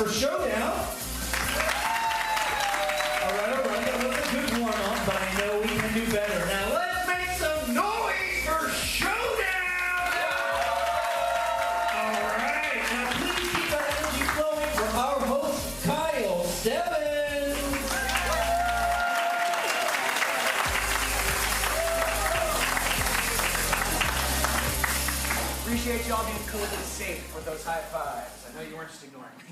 for Showdown. All right, that was a good warm-up, but I know we can do better. Now let's make some noise for Showdown! All right, now please keep that energy flowing for our host, Kyle Stebbins. Appreciate y'all being COVID safe with those high fives. I know you weren't just ignoring me.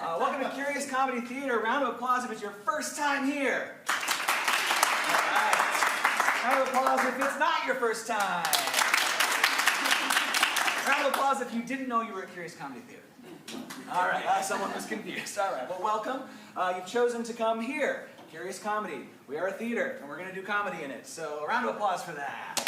Welcome to Curious Comedy Theater. Round of applause if it's your first time here. All right. Round of applause if it's not your first time. Round of applause if you didn't know you were at Curious Comedy Theater. All right, someone was confused. All right, well, welcome. You've chosen to come here. Curious Comedy. We are a theater, and we're going to do comedy in it. So a round of applause for that.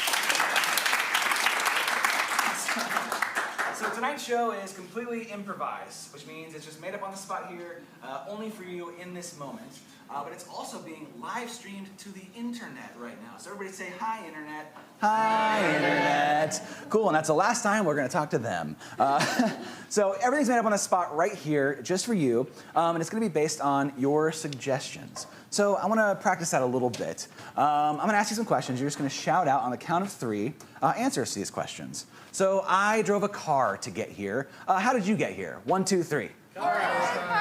So tonight's show is completely improvised, which means it's just made up on the spot here, only for you in this moment. But it's also being live streamed to the internet right now. So everybody say, hi, internet. Hi, internet. Cool, and that's the last time we're going to talk to them. So everything's made up on the spot right here, just for you, and it's going to be based on your suggestions. So I want to practice that a little bit. I'm going to ask you some questions. You're just going to shout out on the count of 3 answers to these questions. So I drove a car to get here. How did you get here? 1, 2, 3. Car.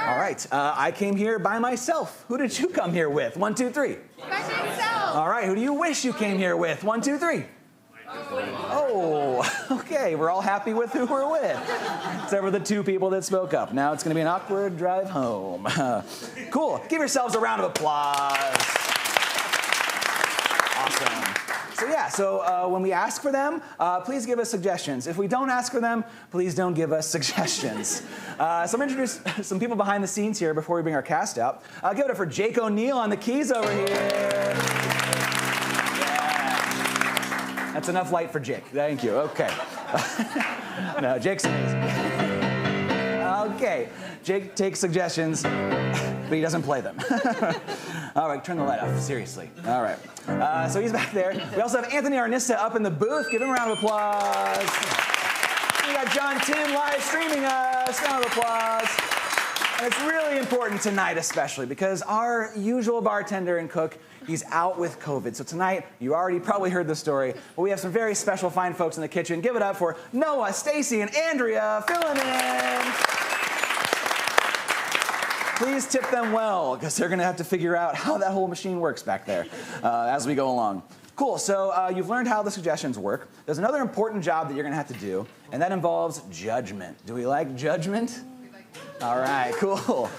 All right. I came here by myself. Who did you come here with? 1, 2, 3. By myself. All right. Who do you wish you came here with? 1, 2, 3. Oh, okay. We're all happy with who we're with, except for the 2 people that spoke up. Now it's going to be an awkward drive home. Cool. Give yourselves a round of applause. Awesome. So yeah, when we ask for them, please give us suggestions. If we don't ask for them, please don't give us suggestions. So I'm going to introduce some people behind the scenes here before we bring our cast out. Give it up for Jake O'Neill on the keys over here. Yeah. That's enough light for Jake. Thank you. Okay. No, Jake's amazing. Okay. Jake takes suggestions, but he doesn't play them. All right, turn the light off, seriously. All right. So he's back there. We also have Anthony Arnista up in the booth. Give him a round of applause. We got Jon Timm live streaming us. Round of applause. And it's really important tonight especially because our usual bartender and cook, he's out with COVID. So tonight, you already probably heard the story, but we have some very special fine folks in the kitchen. Give it up for Noah, Stacey, and Andrea filling in. Please tip them well, because they're going to have to figure out how that whole machine works back there as we go along. Cool, so you've learned how the suggestions work. There's another important job that you're going to have to do, and that involves judgment. Do we like judgment? All right, cool.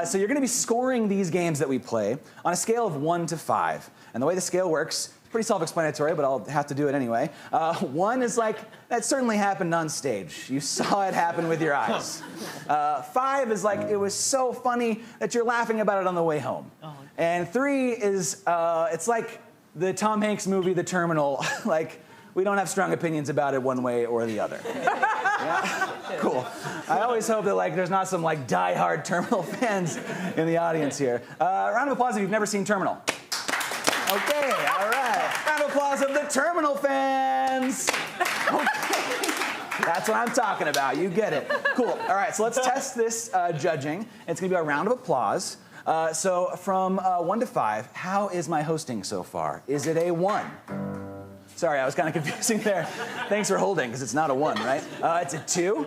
So you're going to be scoring these games that we play on a scale of 1 to 5. And the way the scale works, pretty self-explanatory, but I'll have to do it anyway. 1 is like, that certainly happened on stage. You saw it happen with your eyes. 5 is like, it was so funny that you're laughing about it on the way home. And 3 is, it's like the Tom Hanks movie, The Terminal. Like, we don't have strong opinions about it one way or the other. Yeah? Cool. I always hope that there's not some die-hard Terminal fans in the audience here. Round of applause if you've never seen Terminal. Okay, all right. Round of applause of the Terminal fans. Okay. That's what I'm talking about. You get it. Cool. All right, so let's test this judging. It's going to be a round of applause. So from 1 to 5, how is my hosting so far? Is it a 1? Sorry, I was kind of confusing there. Thanks for holding, because it's not a 1, right? It's a 2,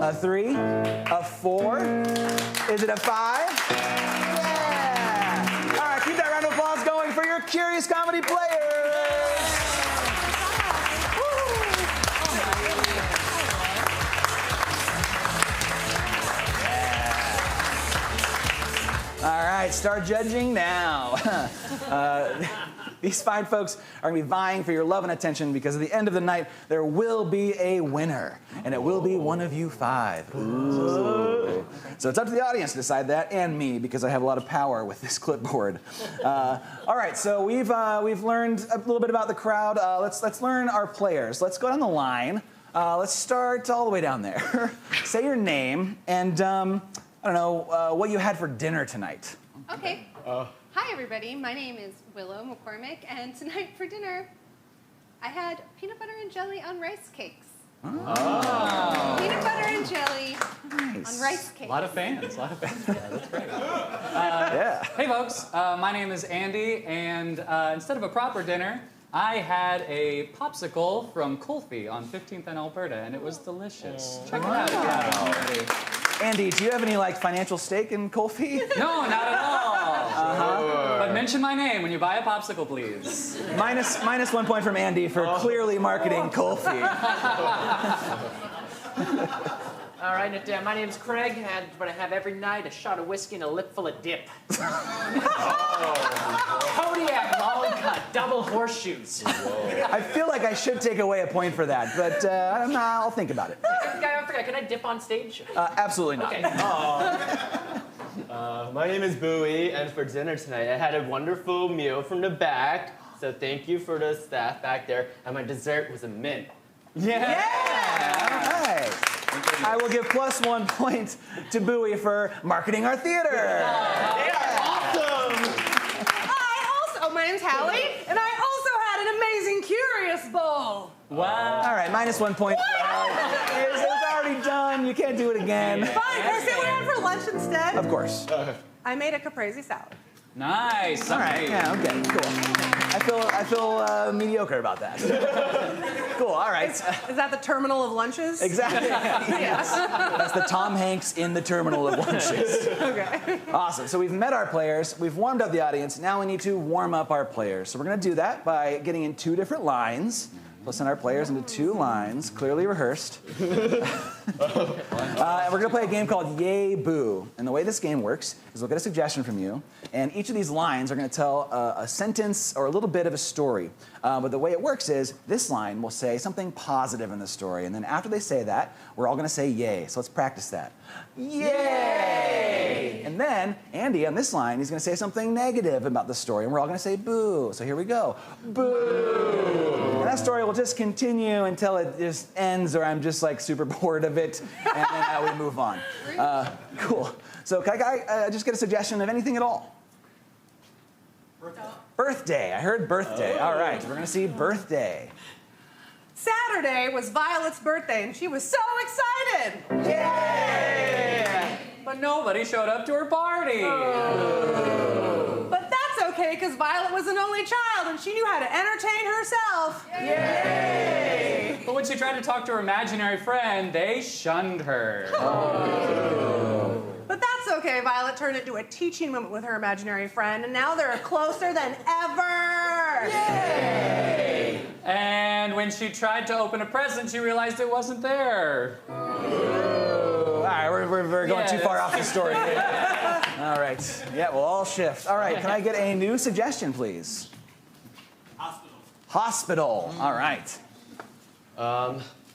a 3, a 4. Is it a 5? Yeah! All right, keep that round of applause going for your Curious Comedy players. All right, start judging now. These fine folks are going to be vying for your love and attention because at the end of the night, there will be a winner. And it will be one of you 5. Ooh. So it's up to the audience to decide that, and me, because I have a lot of power with this clipboard. All right, so we've learned a little bit about the crowd. Let's learn our players. Let's go down the line. Let's start all the way down there. Say your name and, I don't know, what you had for dinner tonight. Okay. Hi, everybody. My name is Willow Mccormick, and tonight for dinner, I had peanut butter and jelly on rice cakes. Oh. Peanut butter and jelly Nice. on rice cake. A lot of fans. Yeah, that's great. Yeah. Hey, folks. My name is Andy, and instead of a proper dinner, I had a popsicle from Kulfi on 15th and Alberta, and it was delicious. Check it out if you haven't already. Andy, do you have any financial stake in Kulfi? No, not at all. But mention my name when you buy a popsicle, please. minus 1 point from Andy for clearly marketing Kulfi. All right, my name's Craig, and what I have every night, a shot of whiskey and a lip full of dip. Kodiak, Mollycut, double horseshoes. I feel like I should take away a point for that, but I'll think about it. I forgot, can I dip on stage? Absolutely not. Okay. My name is Bowie, and for dinner tonight, I had a wonderful meal from the back. So thank you for the staff back there, and my dessert was a mint. Yeah! All right. I will give plus 1 point to Bowie for marketing our theater. My name's Hallie, and I also had an amazing Curious Bowl. Wow. All right, minus 1 point. It's already done. You can't do it again. Fine, can I say what I had for lunch instead? Of course. I made a caprese salad. Nice. All right. Yeah. Okay. Cool. I feel mediocre about that. Cool. All right. Is that the terminal of lunches? Exactly. Yes. That's the Tom Hanks in the terminal of lunches. Okay. Awesome. So we've met our players. We've warmed up the audience. Now we need to warm up our players. So we're going to do that by getting in 2 different lines. We'll send our players into 2 lines, clearly rehearsed. And we're going to play a game called Yay Boo. And the way this game works is we'll get a suggestion from you, and each of these lines are going to tell a sentence or a little bit of a story. But the way it works is this line will say something positive in the story, and then after they say that, we're all going to say yay. So let's practice that. Yay! And then Andy, on this line, he's going to say something negative about the story, and we're all going to say boo. So here we go. Boo! And that story will just continue until it just ends, or I'm just like super bored of it, and then we move on. Cool. So can I just get a suggestion of anything at all? Birthday. I heard birthday. All right, we're going to see birthday. Saturday was Violet's birthday, and she was so excited. Yay! But nobody showed up to her party. But that's okay, because Violet was an only child, and she knew how to entertain herself. Yay! But when she tried to talk to her imaginary friend, they shunned her. But that's okay. Violet turned it into a teaching moment with her imaginary friend, and now they're closer than ever. Yay! And when she tried to open a present, she realized it wasn't there. All right, we're going too far off the story. All right. Yeah, we'll all shift. All right, can I get a new suggestion, please? Hospital. All right.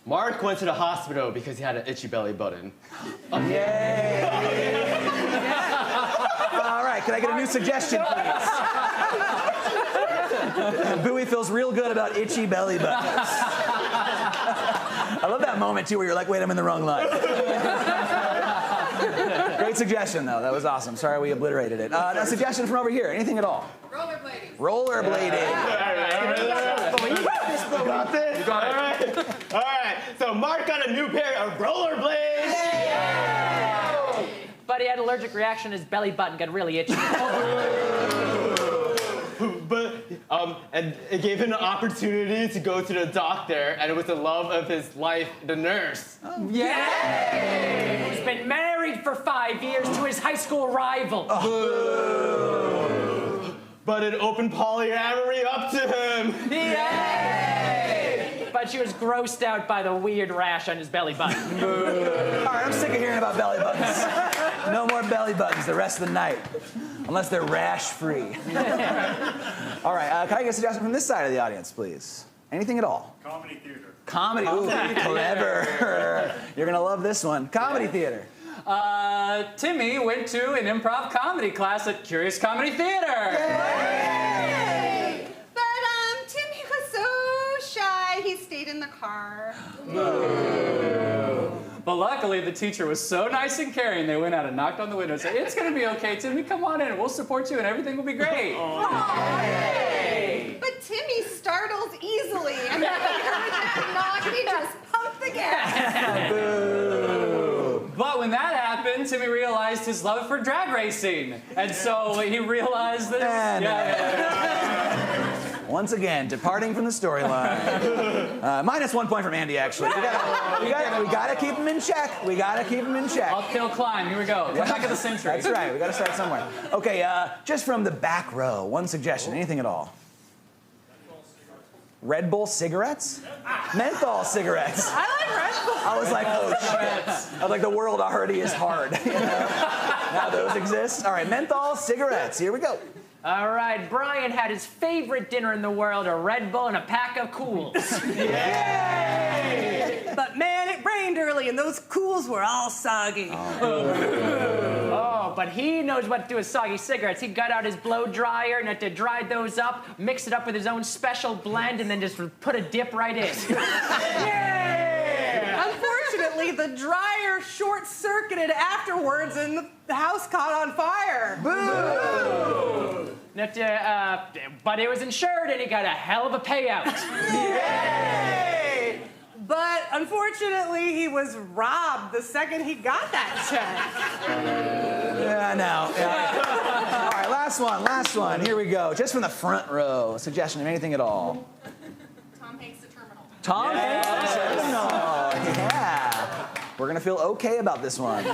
Mark went to the hospital because he had an itchy belly button. Yay! All right, can I get a new suggestion, please? Bowie feels real good about itchy belly buttons. I love that moment, too, where you're like, wait, I'm in the wrong line. Great suggestion, though. That was awesome. Sorry we obliterated it. A suggestion from over here. Anything at all? Rollerblading. Rollerblading. You got this? You got it. All right. So Mark got a new pair of rollerblades. But he had an allergic reaction, his belly button got really itchy. But and it gave him an opportunity to go to the doctor, and it was the love of his life, the nurse. Yay! He's been married for 5 years to his high school rival. But it opened polyamory up to him. Yay! But she was grossed out by the weird rash on his belly button. All right, I'm sick of hearing about belly buttons. No more belly buttons the rest of the night, unless they're rash-free. All right, can I get a suggestion from this side of the audience, please? Anything at all? Comedy theater. Comedy. Ooh, clever. You're gonna love this one. Comedy theater. Timmy went to an improv comedy class at Curious Comedy Theater. Yay! But Timmy was so shy, he stayed in the car. But luckily, the teacher was so nice and caring, they went out and knocked on the window and said, "It's going to be okay, Timmy. Come on in. We'll support you, and everything will be great." But Timmy startles easily, and when he heard that knock, he just pumped the again. Boo. But when that happened, Timmy realized his love for drag racing. And so he realized that... Once again, departing from the storyline. Minus 1 point from Andy, actually. We gotta keep him in check. We gotta keep him in check. Uphill climb. Here we go. Come back of the century. That's right. We gotta start somewhere. Okay, just from the back row, one suggestion. Anything at all? Red Bull cigarettes? Menthol cigarettes. I like Red Bull. I was like, oh shit. I was like, the world already is hard. You know? Now those exist. All right, menthol cigarettes. Here we go. All right, Brian had his favorite dinner in the world, a Red Bull and a pack of Cools. Yay! But man, it rained early and those Cools were all soggy. Oh, but he knows what to do with soggy cigarettes. He got out his blow dryer and had to dry those up, mix it up with his own special blend, and then just put a dip right in. Yeah! Unfortunately, the dryer short-circuited afterwards and the house caught on fire. Boo! But it was insured and he got a hell of a payout. Yay! But unfortunately, he was robbed the second he got that check. Yeah, I know. Yeah. All right, last one. Here we go. Just from the front row. Suggestion of anything at all? Tom Hanks, the terminal. Tom Hanks, the terminal. Yeah. We're going to feel okay about this one.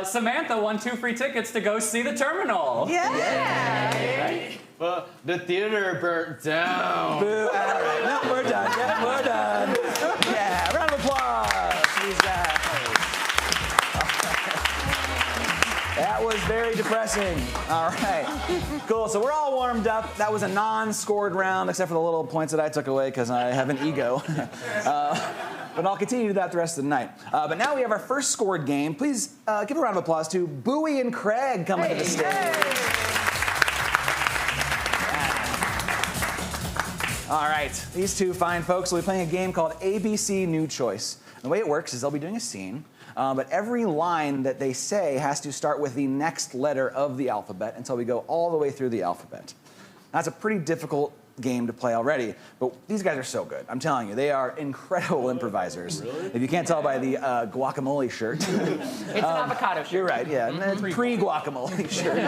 Samantha won 2 free tickets to go see the terminal. Yeah! But the theater burnt down. Boo. All right. No, we're done. Yeah, we're done. Yeah, round of applause. That was very depressing. All right. Cool. So we're all warmed up. That was a non-scored round, except for the little points that I took away because I have an ego. But I'll continue to do that the rest of the night. But now we have our first scored game. Please give a round of applause to Bowie and Craig coming to the stage. All right, these two fine folks will be playing a game called ABC New Choice. And the way it works is they'll be doing a scene, but every line that they say has to start with the next letter of the alphabet until we go all the way through the alphabet. That's a pretty difficult game to play already, but these guys are so good. I'm telling you, they are incredible improvisers. Really? If you can't tell by the guacamole shirt. It's an avocado shirt. You're right, yeah, it's pre-guacamole shirt.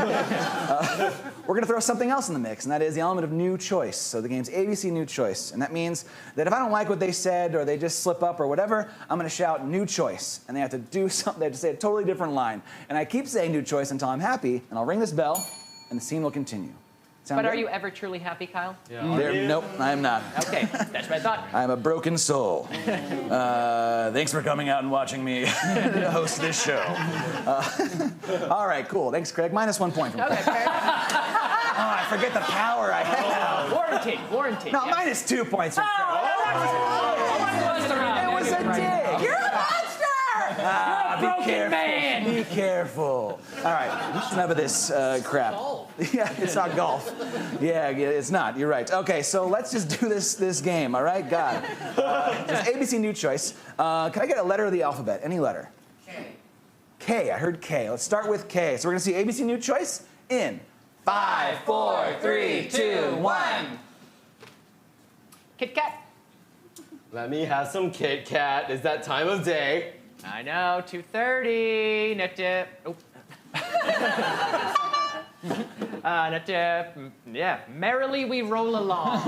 We're gonna throw something else in the mix, and that is the element of new choice. So the game's ABC New Choice, and that means that if I don't like what they said or they just slip up or whatever, I'm gonna shout new choice, and they have to do something, they have to say a totally different line. And I keep saying new choice until I'm happy, and I'll ring this bell, and the scene will continue. Sound But good? are you ever truly happy, Kyle? Yeah. Nope, I am not. Okay, that's what I thought. I'm a broken soul. Thanks for coming out and watching me host this show. All right, cool. Thanks, Craig. -1 point from Craig. Okay, fair. Oh, I forget the power I have. Warranty. No, yeah. -2 points from Craig. It was a dig. You're a monster! Be broken careful. man. Be careful. All right, enough of this crap. Yeah, it's not golf. Yeah, it's not. You're right. Okay, so let's just do this game. All right, God. Just ABC New Choice. Can I get a letter of the alphabet? Any letter. K. I heard K. Let's start with K. So we're gonna see ABC New Choice in 5, 4, 3, 2, 1. Kit Kat. Let me have some Kit Kat. It's that time of day. I know, 2:30. Yeah, merrily we roll along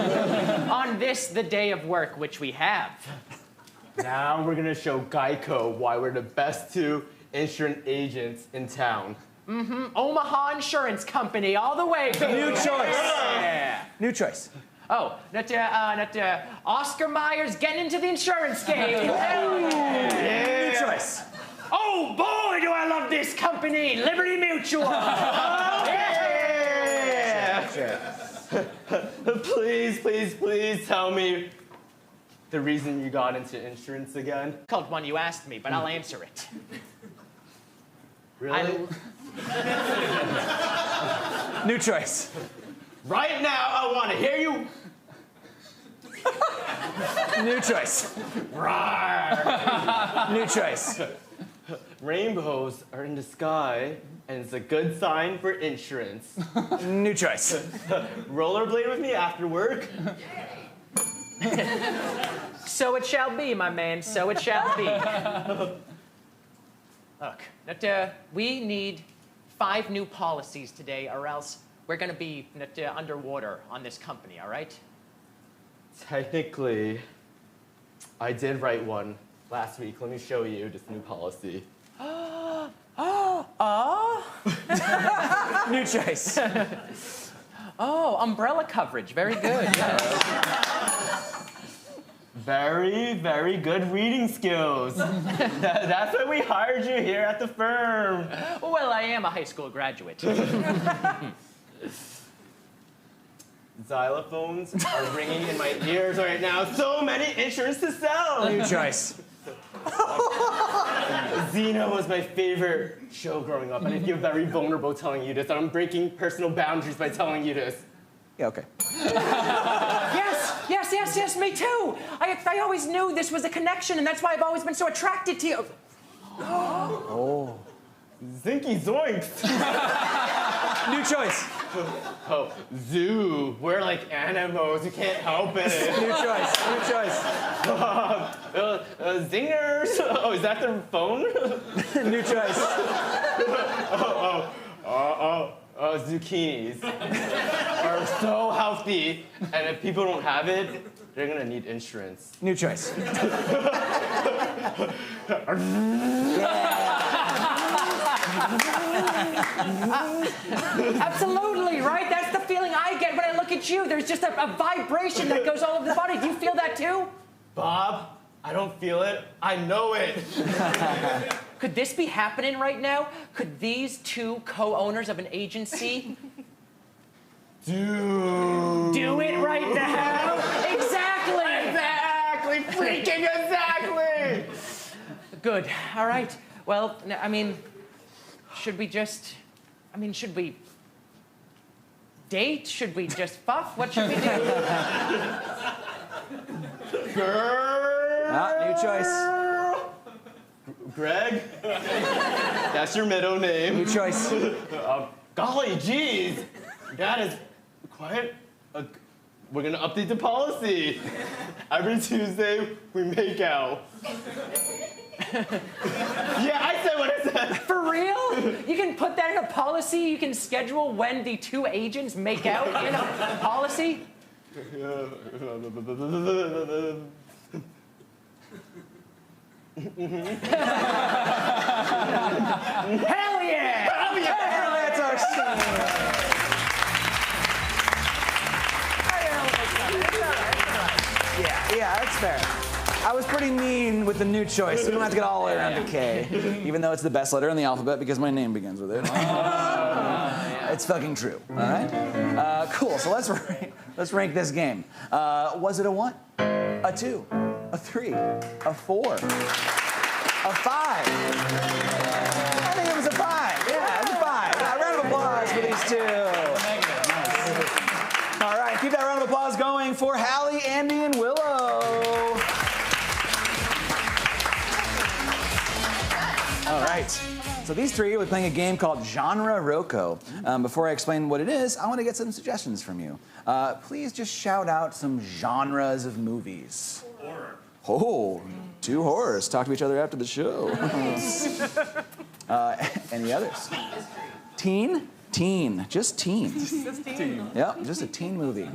on this, the day of work, which we have. Now we're gonna show Geico why we're the best 2 insurance agents in town. Omaha Insurance Company, all the way. New choice. Yeah. New choice. Oh, Oscar Myers getting into the insurance game. New choice. Oh boy, do I love this company, Liberty Mutual. Yeah. Please tell me the reason you got into insurance again. Called one you asked me, but I'll answer it. Really? New choice. Right now, I want to hear you. New choice. New choice. Rainbows are in the sky, and it's a good sign for insurance. New choice. Rollerblade with me after work. So it shall be, my man. So it shall be. Look, we need 5 new policies today, or else we're going to be underwater on this company, all right? Technically, I did write one last week. Let me show you this new policy. New choice. Oh, umbrella coverage. Very good. Yes. Very, very good reading skills. That's why we hired you here at the firm. Well, I am a high school graduate. Xylophones are ringing in my ears right now. So many instruments to sell. New choice. Xena was my favorite show growing up, and I feel very vulnerable telling you this. I'm breaking personal boundaries by telling you this. Yeah, okay. Yes, me too. I always knew this was a connection, and that's why I've always been so attracted to you. Oh. Zinky zoinks. New choice. Oh, zoo. We're like animals. You can't help it. New choice. New choice. Zingers. Oh, is that the phone? New choice. Zucchinis are so healthy, and if people don't have it, they're gonna need insurance. New choice. Absolutely, right? That's the feeling I get when I look at you. There's just a vibration that goes all over the body. Do you feel that too? Bob, I don't feel it. I know it. Could this be happening right now? Could these 2 co-owners of an agency do it right now? Exactly, freaking exactly. Good. All right. Well, should we date? Should we just fuck? What should we do? Girl. New choice. Greg? That's your middle name. New choice. Golly geez. That is quite a... We're gonna update the policy. Every Tuesday, we make out. Yeah, I said what I said. For real? You can put that in a policy? You can schedule when the 2 agents make out in a policy? Hell yeah! Hell yeah! That's our scene. Yeah, that's fair. I was pretty mean with the new choice. We don't have to get all the way around to K, even though it's the best letter in the alphabet because my name begins with it. It's fucking true. All right. Cool. So let's rank this game. Was it a 1, a 2, a 3, a 4, a 5? I think it was a 5. Yeah, it was a 5. A round of applause for these 2. All right, keep that round of applause going for Hallie, Andy, and Willow. All right. So these 3 will be playing a game called Genre Rocco. Before I explain what it is, I want to get some suggestions from you. Please just shout out some genres of movies. Horror. Oh, 2 horrors. Talk to each other after the show. Any others? Teen? Teen. Just teen. Just teen. Yep, just a teen movie.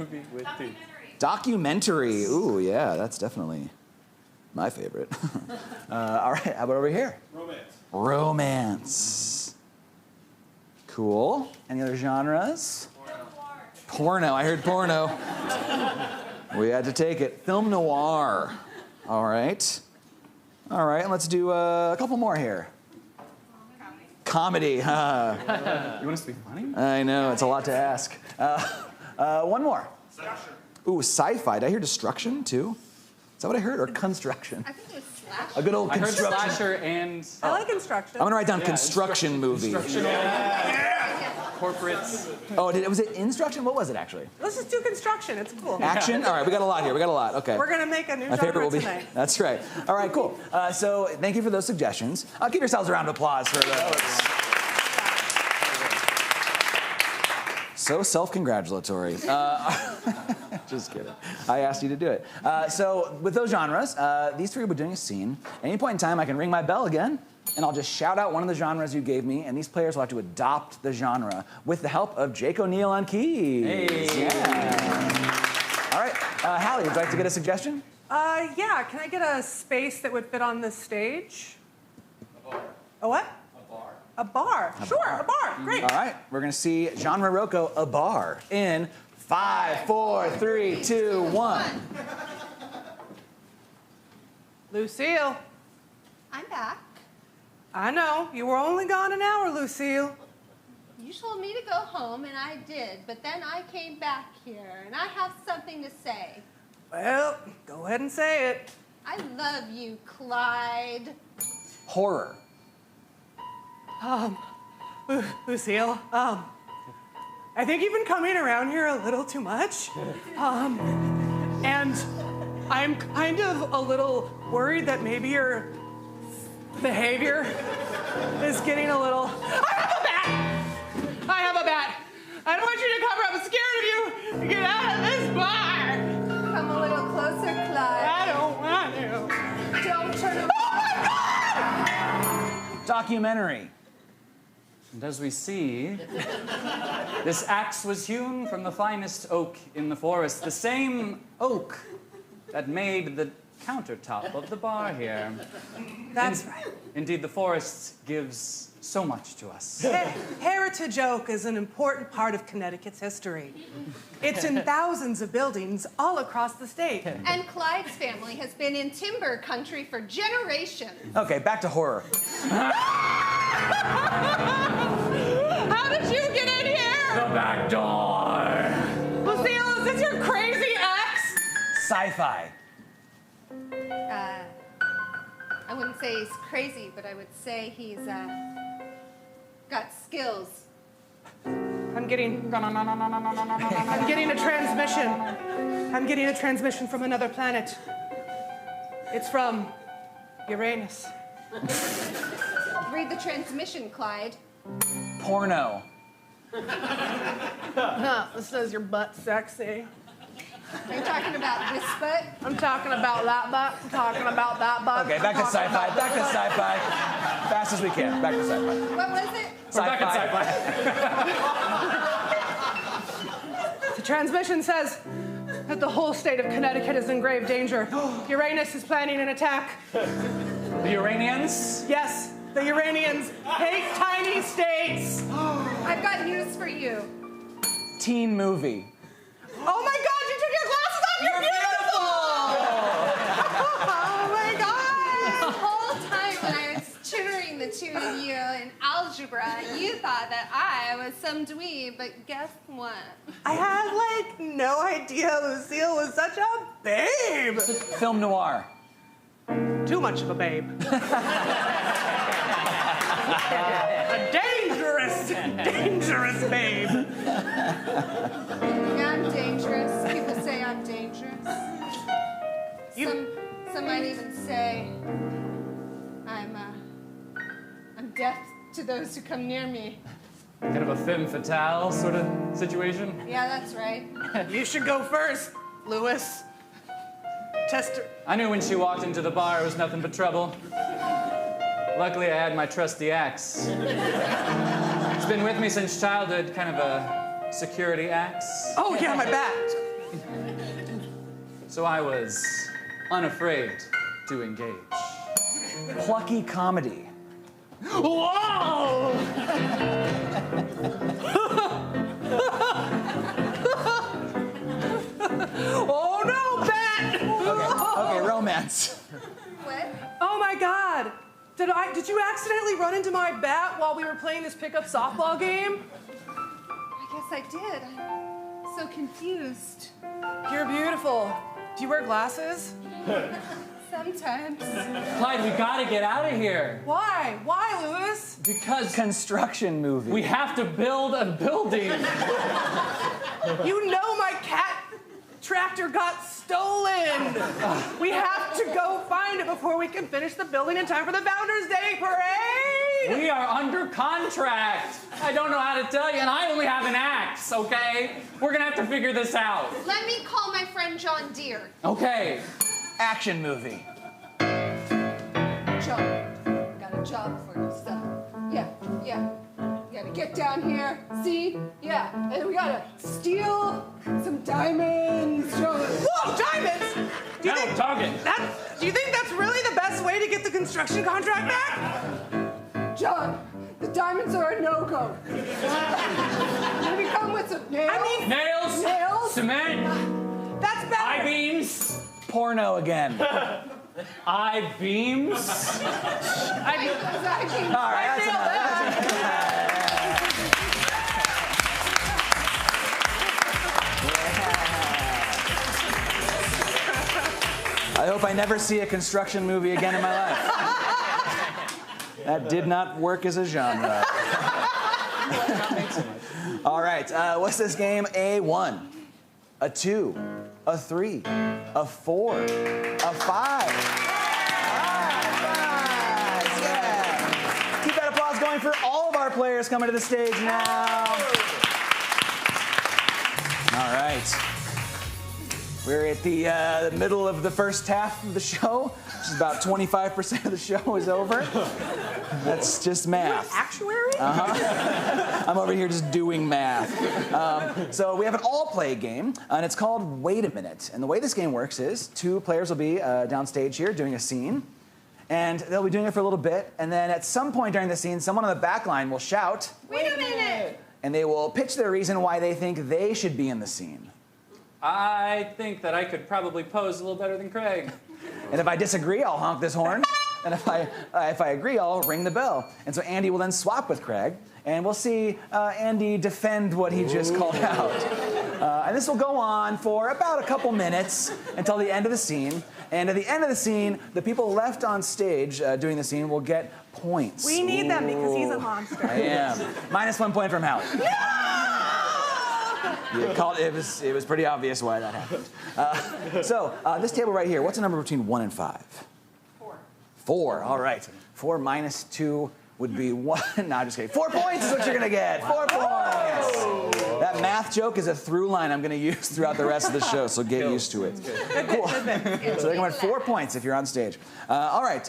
Documentary. Ooh, yeah, that's definitely my favorite. All right, how about over here? Romance. Cool. Any other genres? Porno. I heard porno. We had to take it. Film noir. All right. All right, let's do a couple more here. Comedy. You want us to be funny? I know, it's a lot to ask. One more. Ooh, sci-fi. Did I hear destruction too? Is that what I heard? Or construction? I think it was slash. A good old I heard construction. slasher and I like instruction. I'm gonna write down construction movie. corporates. Oh, was it instruction? What was it actually? Let's just do construction. It's cool. Action? All right, we got a lot here. We got a lot. Okay. We're gonna make a new My favorite genre will be. tonight. That's right. All right, cool. So thank you for those suggestions. Give yourselves a round of applause for those. So self-congratulatory. Just kidding. I asked you to do it. So with those genres, these three will be doing a scene. At any point in time, I can ring my bell again, and I'll just shout out one of the genres you gave me, and these players will have to adopt the genre with the help of Jake O'Neill on keys. Hey. Yeah. All right, Hallie, would you like to get a suggestion? Yeah, can I get a space that would fit on this stage? A bar. A what? A bar. Sure, a bar. Great. All right, we're gonna see genre Rocco, a bar, in 5, 4, 3, 2, 1. Lucille, I'm back. I know. You were only gone an hour, Lucille. You told me to go home, and I did. But then I came back here, and I have something to say. Well, go ahead and say it. I love you, Clyde. Horror. Lucille, I think you've been coming around here a little too much. And I'm kind of a little worried that maybe your behavior is getting a little... I have a bat! I don't want you to cover up. I'm scared of you. Get out of this bar! Come a little closer, Clyde. I don't want to. Don't turn around. Oh my God! Documentary. And as we see, this axe was hewn from the finest oak in the forest, the same oak that made the countertop of the bar here. That's right. Indeed, the forest gives so much to us. Heritage oak is an important part of Connecticut's history. It's in thousands of buildings all across the state. And Clyde's family has been in timber country for generations. Okay, back to horror. How did you get in here? The back door. Lucille, is this your crazy ex? Sci-fi. I wouldn't say he's crazy, but I would say he's got skills. I'm getting a transmission. I'm getting a transmission from another planet. It's from Uranus. Read the transmission, Clyde. Porno. This says your butt's sexy. Are you talking about this butt? I'm talking about that butt. I'm talking about that butt. Okay, back to sci-fi. Back to sci-fi. Fast as we can. Back to sci-fi. What was it? We're back at sci-fi. The transmission says that the whole state of Connecticut is in grave danger. Uranus is planning an attack. The Uranians? Yes, the Uranians hate tiny states. I've got news for you. Teen movie. Oh my God, you took your glasses off! You're beautiful! Oh my God! This whole time when I was tutoring the two of you in algebra, you thought that I was some dweeb, but guess what? I had like no idea Lucille was such a babe. Film noir. Too much of a babe. A dangerous, dangerous babe. Yeah, I'm dangerous. People say I'm dangerous. Some might even say I'm deaf to those who come near me. Kind of a femme fatale sort of situation? Yeah, that's right. You should go first, Lewis. Tester. I knew when she walked into the bar it was nothing but trouble. Luckily, I had my trusty axe. It's been with me since childhood, kind of a security axe. Oh yeah, my bat. So I was unafraid to engage. Plucky comedy. Whoa! Oh no, bat! Okay, romance. What? Oh my God! Did you accidentally run into my bat while we were playing this pickup softball game? I guess I did. I'm so confused. You're beautiful. Do you wear glasses? Sometimes. Clyde, we gotta get out of here. Why? Why, Lewis? Because Construction movie. we have to build a building. You know my cat tractor got stolen. We have to go find it before we can finish the building in time for the Founders Day Parade. We are under contract. I don't know how to tell you, and I only have an axe, okay? We're gonna have to figure this out. Let me call my friend John Deere. Okay. Action movie. John, got a job for you, son. Yeah. You gotta get down here, see? Yeah, and we gotta steal some diamonds, John. Whoa, diamonds! Do you think that's really the best way to get the construction contract back? John, the diamonds are a no-go. Maybe come with some nails. Nails. Cement. That's better. I-beams. Porno again. I-beams. I All right, that's enough. I hope I never see a construction movie again in my life. That did not work as a genre. All right, what's this game? A 1, a 2, a 3, a 4, a 5. Yeah. Keep that applause going for all of our players coming to the stage now. All right. We're at the middle of the first half of the show, which is about 25% of the show is over. That's just math. Actuary? I'm over here just doing math. So we have an all-play game, and it's called Wait a Minute. And the way this game works is 2 players will be downstage here doing a scene, and they'll be doing it for a little bit, and then at some point during the scene, someone on the back line will shout, Wait a minute! and they will pitch their reason why they think they should be in the scene. I think that I could probably pose a little better than Craig. And if I disagree, I'll honk this horn. And if I agree, I'll ring the bell. And so Andy will then swap with Craig, and we'll see Andy defend what he just called out. And this will go on for about a couple minutes until the end of the scene. And at the end of the scene, the people left on stage doing the scene will get points. We need them because he's a monster. I am. -1 point from Hallie. It was pretty obvious why that happened. So this table right here, what's a number between 1 and 5? 4. 4, all right. 4 minus 2 would be 1. No, I'm just kidding. 4 points is what you're going to get. 4 points. That math joke is a through line I'm going to use throughout the rest of the show, so get used to it. Cool. So they're going to win 4 points if you're on stage. All right,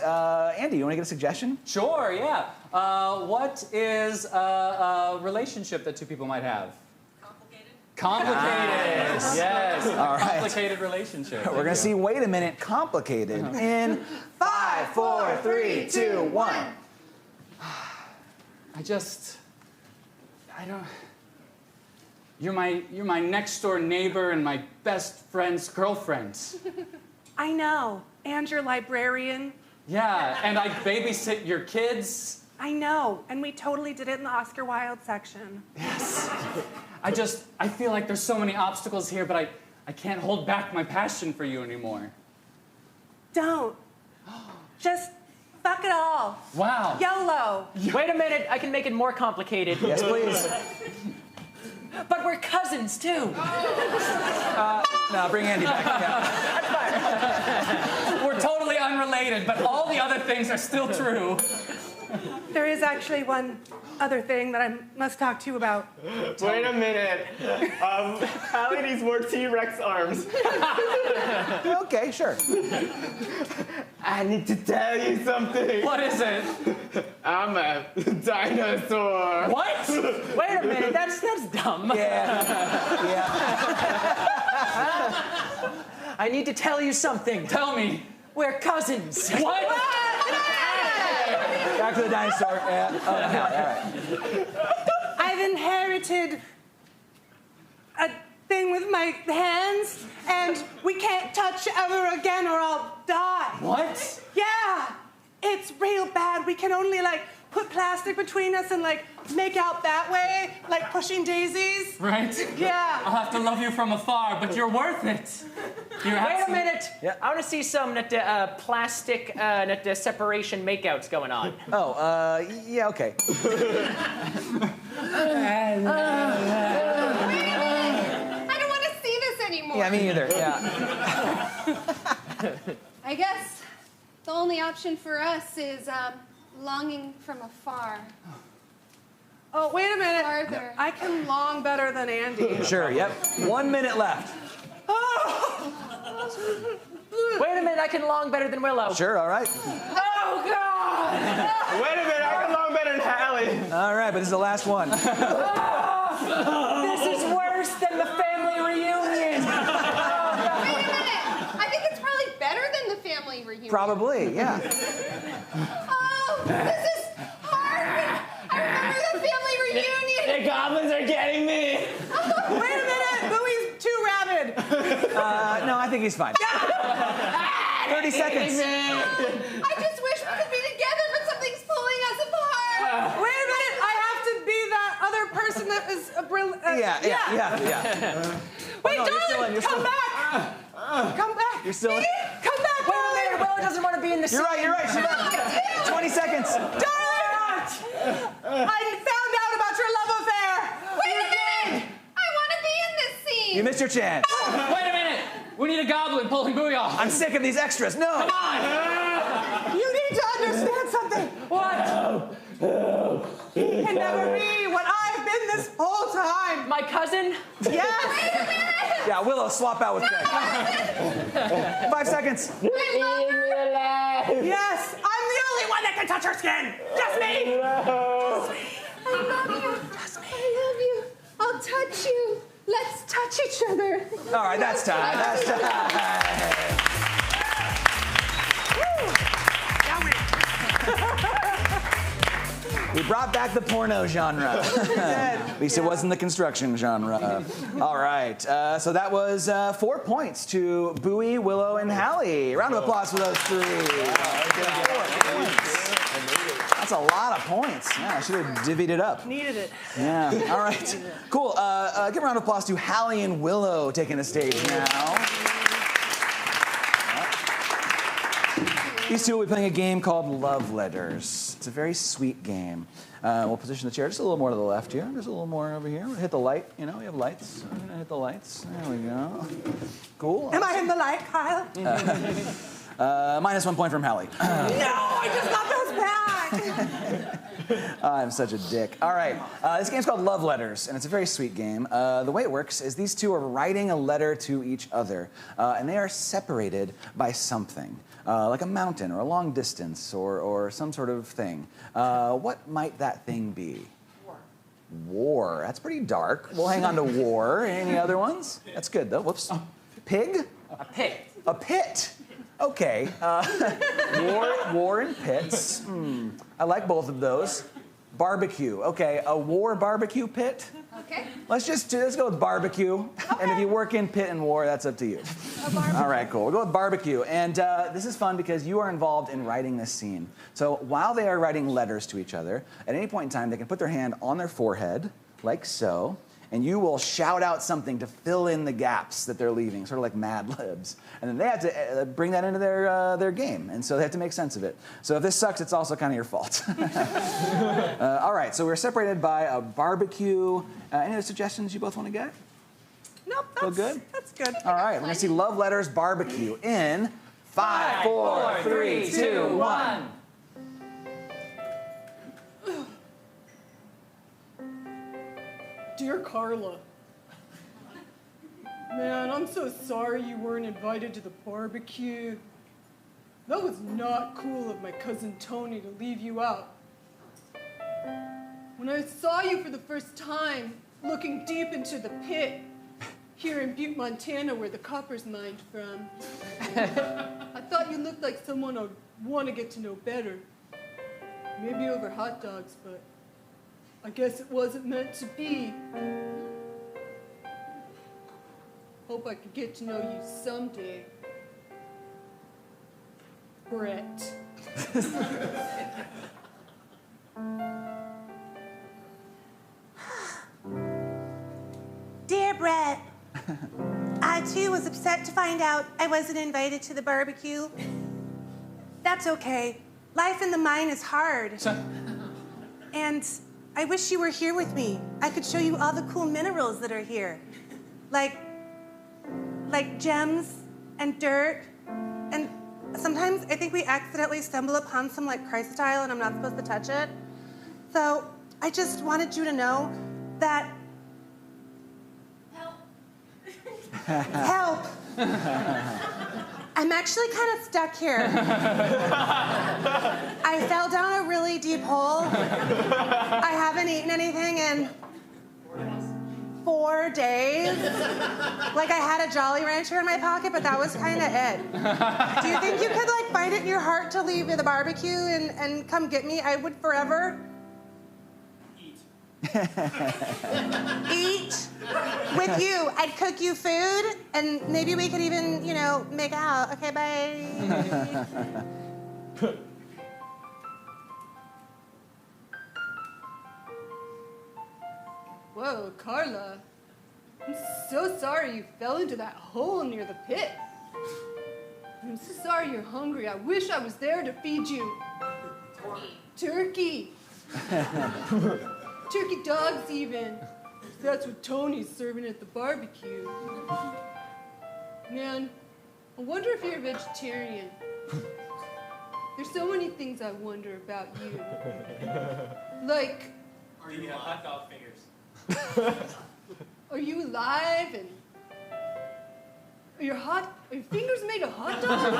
Andy, you want to get a suggestion? Sure, yeah. What is a relationship that 2 people might have? Complicated. Yes. All right. Complicated relationship. We're going to see Wait a Minute Complicated in 5, 4, 3, 2, 1. I don't. You're my next door neighbor and my best friend's girlfriend. I know. And your librarian. Yeah, and I babysit your kids. I know. And we totally did it in the Oscar Wilde section. Yes. I feel like there's so many obstacles here, but I can't hold back my passion for you anymore. Don't. Just fuck it all. Wow. YOLO. Wait a minute, I can make it more complicated. Yes, please. But we're cousins, too. No, bring Andy back. Yeah. We're totally unrelated, but all the other things are still true. There is actually one other thing that I must talk to you about. Wait a minute. Hallie needs more T-Rex arms. Okay, sure. I need to tell you something. What is it? I'm a dinosaur. What? Wait a minute, that's dumb. Yeah. I need to tell you something. Tell me. We're cousins. What? Back to the dinosaur. Yeah. Oh, no, all right. I've inherited a thing with my hands, and we can't touch ever again or I'll die. What? Yeah, it's real bad. We can only put plastic between us and make out that way, like pushing daisies. Right? Yeah. I'll have to love you from afar, but you're worth it. Wait a minute. Yeah. I want to see some plastic separation makeouts going on. Oh, yeah, okay. I don't want to see this anymore. Yeah, me either. Yeah. I guess the only option for us is longing from afar. Oh, wait a minute. Farther. I can long better than Andy. Sure, yep. 1 minute left. Wait a minute, I can long better than Willow. Sure, all right. Oh, God! Wait a minute, I can long better than Hallie. All right, but this is the last one. This is worse than the family reunion. Wait a minute. I think it's probably better than the family reunion. Probably, yeah. Oh, this is hard. I remember the family reunion. The goblins are getting me. Wait a minute. Bowie's too rabid. No, I think he's fine. 30 seconds. I just wish we could be together, but something's pulling us apart. Wait a minute. I have to be that other person that is a brilliant. Yeah. Wait, Oh, no, you're still in, darling, you're come still in. back. Come back. You're still in. See? Come back, Wait a darling. minute, Willow doesn't want to be in the You're right. She left. 20 seconds. Darling! I found out about your love affair. Wait a minute. I want to be in this scene. You missed your chance. Wait a minute! We need a goblin pulling Bowie off. I'm sick of these extras. No. Come on! You need to understand something. What? You can never be what I've been this whole time. My cousin? Yes. Yeah, Willow, swap out with Greg. 5 seconds. Yes. I'm the only one that can touch her skin. Just me. I love you. I'll touch you. Let's touch each other. All right, that's time. We brought back the porno genre. At least it wasn't the construction genre. All right, so that was 4 points to Bowie, Willow, and Hallie. Round of applause for those three. 4 points. That's a lot of points. Yeah, I should have divvied it up. Needed it. Yeah, all right. Cool. Give a round of applause to Hallie and Willow taking the stage now. These two will be playing a game called Love Letters. It's a very sweet game. We'll position the chair just a little more to the left here, just a little more over here. We'll hit the light. You know, we have lights. We're gonna hit the lights. There we go. Cool. Am I in the light, Kyle? Minus 1 point from Hallie. No, I just got those back. I'm such a dick. All right, this game's called Love Letters, and it's a very sweet game. The way it works is these two are writing a letter to each other, and they are separated by something, like a mountain or a long distance or some sort of thing. What might that thing be? War. That's pretty dark. We'll hang on to war. Any other ones? That's good, though. Whoops. Pig? A pit. A pit. Okay. War and pits. I like both of those. Barbecue. Okay, a war barbecue pit. Okay. Let's go with barbecue. Okay. And if you work in pit and war, that's up to you. All right, cool. We'll go with barbecue. And this is fun because you are involved in writing this scene. So while they are writing letters to each other, at any point in time, they can put their hand on their forehead, like so, and you will shout out something to fill in the gaps that they're leaving, sort of like Mad Libs. And then they have to bring that into their game, and so they have to make sense of it. So if this sucks, it's also kind of your fault. All right, so we're separated by a barbecue. Any other suggestions you both want to get? Nope, Feel good? That's good. All right, we're going to see Love Letters Barbecue in 5, 4, 3, 2, 1. Dear Carla, man, I'm so sorry you weren't invited to the barbecue. That was not cool of my cousin Tony to leave you out. When I saw you for the first time, looking deep into the pit, here in Butte, Montana, where the copper's mined from, I thought you looked like someone I'd want to get to know better. Maybe over hot dogs, but I guess it wasn't meant to be. Hope I could get to know you someday. Brett. Dear Brett, I too was upset to find out I wasn't invited to the barbecue. That's okay. Life in the mine is hard. And I wish you were here with me. I could show you all the cool minerals that are here. Like gems and dirt and sometimes I think we accidentally stumble upon some like Christ-style and I'm not supposed to touch it. So I just wanted you to know that. Help. I'm actually kind of stuck here. I fell down a really deep hole. I haven't eaten anything in 4 days. Like I had a Jolly Rancher in my pocket, but that was kind of it. Do you think you could like find it in your heart to leave the barbecue and come get me? I would forever. Eat with you. I'd cook you food, and maybe we could even, make out. Okay, bye. Whoa, Carla. I'm so sorry you fell into that hole near the pit. I'm so sorry you're hungry. I wish I was there to feed you. Turkey. Turkey dogs, even. That's what Tony's serving at the barbecue. Man, I wonder if you're a vegetarian. There's so many things I wonder about you. Like, Are you hot dog fingers? are you alive? And are your fingers made of hot dogs?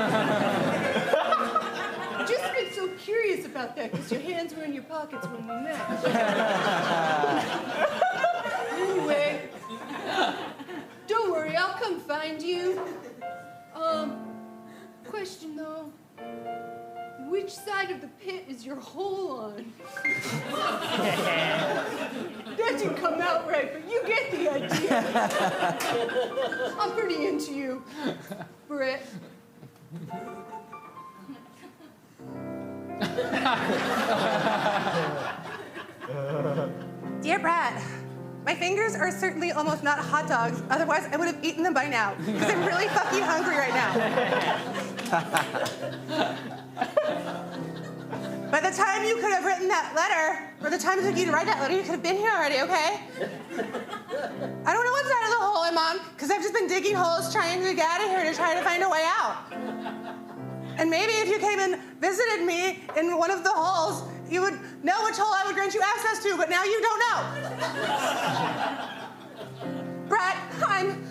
I've just been so curious about that because your hands were in your pockets when we met. Anyway, don't worry, I'll come find you. Question though, which side of the pit is your hole on? That didn't come out right, but you get the idea. I'm pretty into you, Brett. Dear Brad, my fingers are certainly almost not hot dogs. Otherwise, I would have eaten them by now. Because I'm really fucking hungry right now. By the time you could have written that letter, or the time it took you to write that letter, you could have been here already, okay? I don't know what side of the hole I'm on, because I've just been digging holes trying to get out of here to try to find a way out. And maybe if you came and visited me in one of the holes, you would know which hole I would grant you access to, but now you don't know. Brett, I'm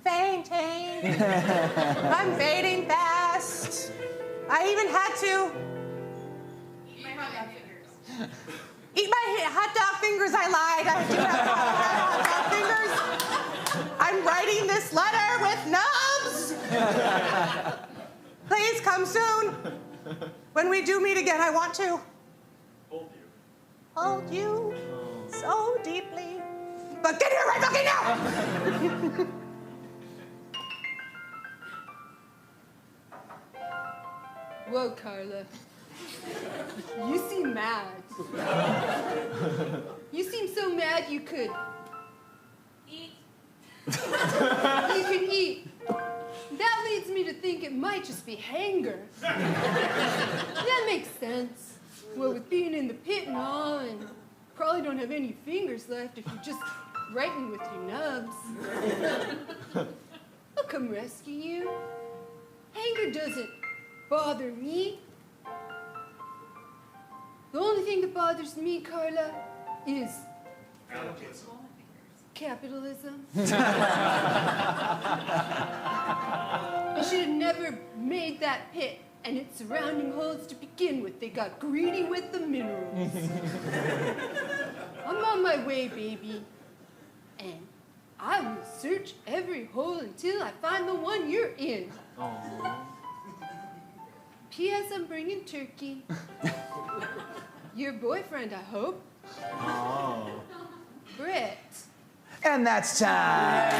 fainting. I'm fading fast. I even had to eat my hot dog fingers. I lied. I do have hot dog fingers. I'm writing this letter with nubs. Please come soon. When we do meet again, I want to hold you so deeply. But get here right fucking now! Whoa, Carla. You seem mad. You seem so mad you could eat. You could eat. That leads me to think it might just be hanger. That makes sense. Well, with being in the pit and all, and probably don't have any fingers left if you're just writing with your nubs. I'll come rescue you. Hanger doesn't bother me. The only thing that bothers me, Carla, is capitalism. I should have never made that pit and its surrounding holes to begin with. They got greedy with the minerals. I'm on my way, baby. And I will search every hole until I find the one you're in. Aww. P.S. I'm bringing turkey. Your boyfriend, I hope. Oh. Oh. Brett. And that's time.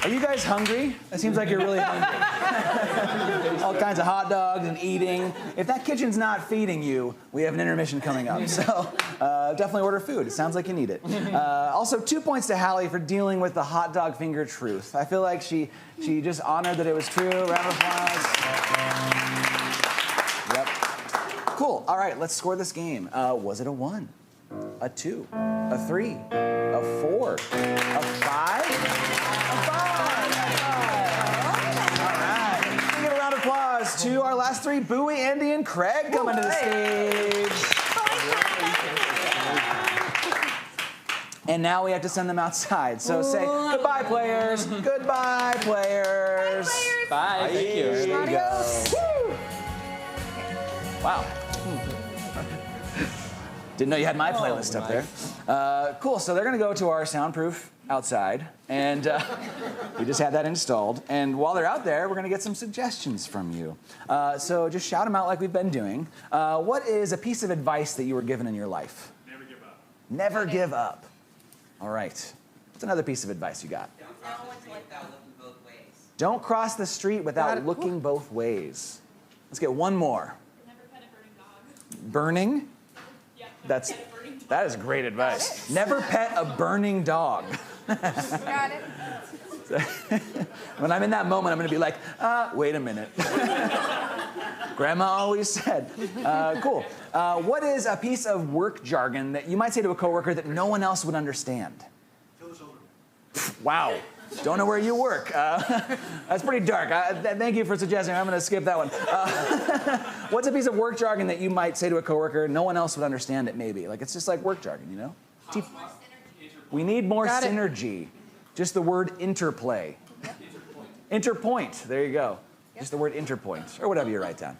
Are you guys hungry? It seems like you're really hungry. All kinds of hot dogs and eating. If that kitchen's not feeding you, we have an intermission coming up. So definitely order food. It sounds like you need it. Also, 2 points to Hallie for dealing with the hot dog finger truth. I feel like she just honored that it was true. Round of applause. Yep. Cool. All right, let's score this game. Was it a 1? a 2, a 3, a 4, a 5, a 5. All right. Give a round of applause to our last 3, Bowie, Andy, and Craig coming to the stage. And now we have to send them outside. So say goodbye, players. Goodbye, players. Bye. Thank you. There you go. Wow. Didn't know you had my playlist up there. Cool. So they're going to go to our soundproof outside, and we just had that installed. And while they're out there, we're going to get some suggestions from you. So just shout them out like we've been doing. What is a piece of advice that you were given in your life? Never give up. Never give up. All right. What's another piece of advice you got? Don't cross the street without looking both ways. Let's get one more. Never pet a burning dog. Burning? Yeah. That is great advice. Never pet a burning dog. Got it. When I'm in that moment, I'm going to be like, wait a minute. Grandma always said. Cool. What is a piece of work jargon that you might say to a coworker that no one else would understand? Kill the children. Wow. Don't know where you work. That's pretty dark. Thank you for suggesting. I'm going to skip that one. What's a piece of work jargon that you might say to a coworker no one else would understand it, maybe? Like, it's just like work jargon, you know? We need more synergy. Just the word interplay. Interpoint. There you go. Just the word interpoint, or whatever you write down.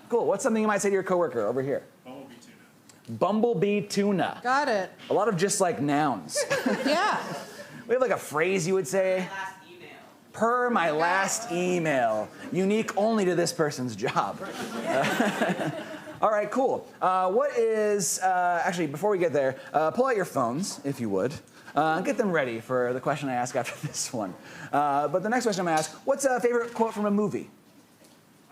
Cool. What's something you might say to your coworker over here? Bumblebee tuna. Bumblebee tuna. Got it. A lot of just like nouns. Yeah. We have like a phrase you would say. Per my last email. Unique only to this person's job. All right, cool. What is, actually, before we get there, pull out your phones, if you would. Get them ready for the question I ask after this one. But the next question I'm going to ask, what's a favorite quote from a movie?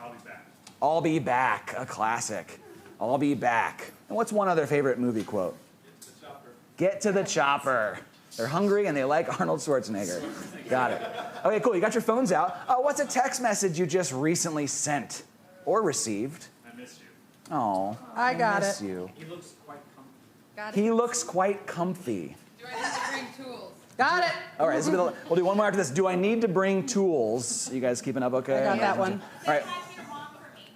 I'll be back. I'll be back, a classic. I'll be back. And what's one other favorite movie quote? Get to the chopper. Get to the chopper. They're hungry and they like Arnold Schwarzenegger. Got it. Okay, cool. You got your phones out. What's a text message you just recently sent or received? I miss you. Oh, I got miss it. you. He looks quite comfy. Got it. He looks quite comfy. Do I need to bring tools? Got it. All right, we'll do one more after this. Do I need to bring tools? You guys keeping up okay? I got that one. All right.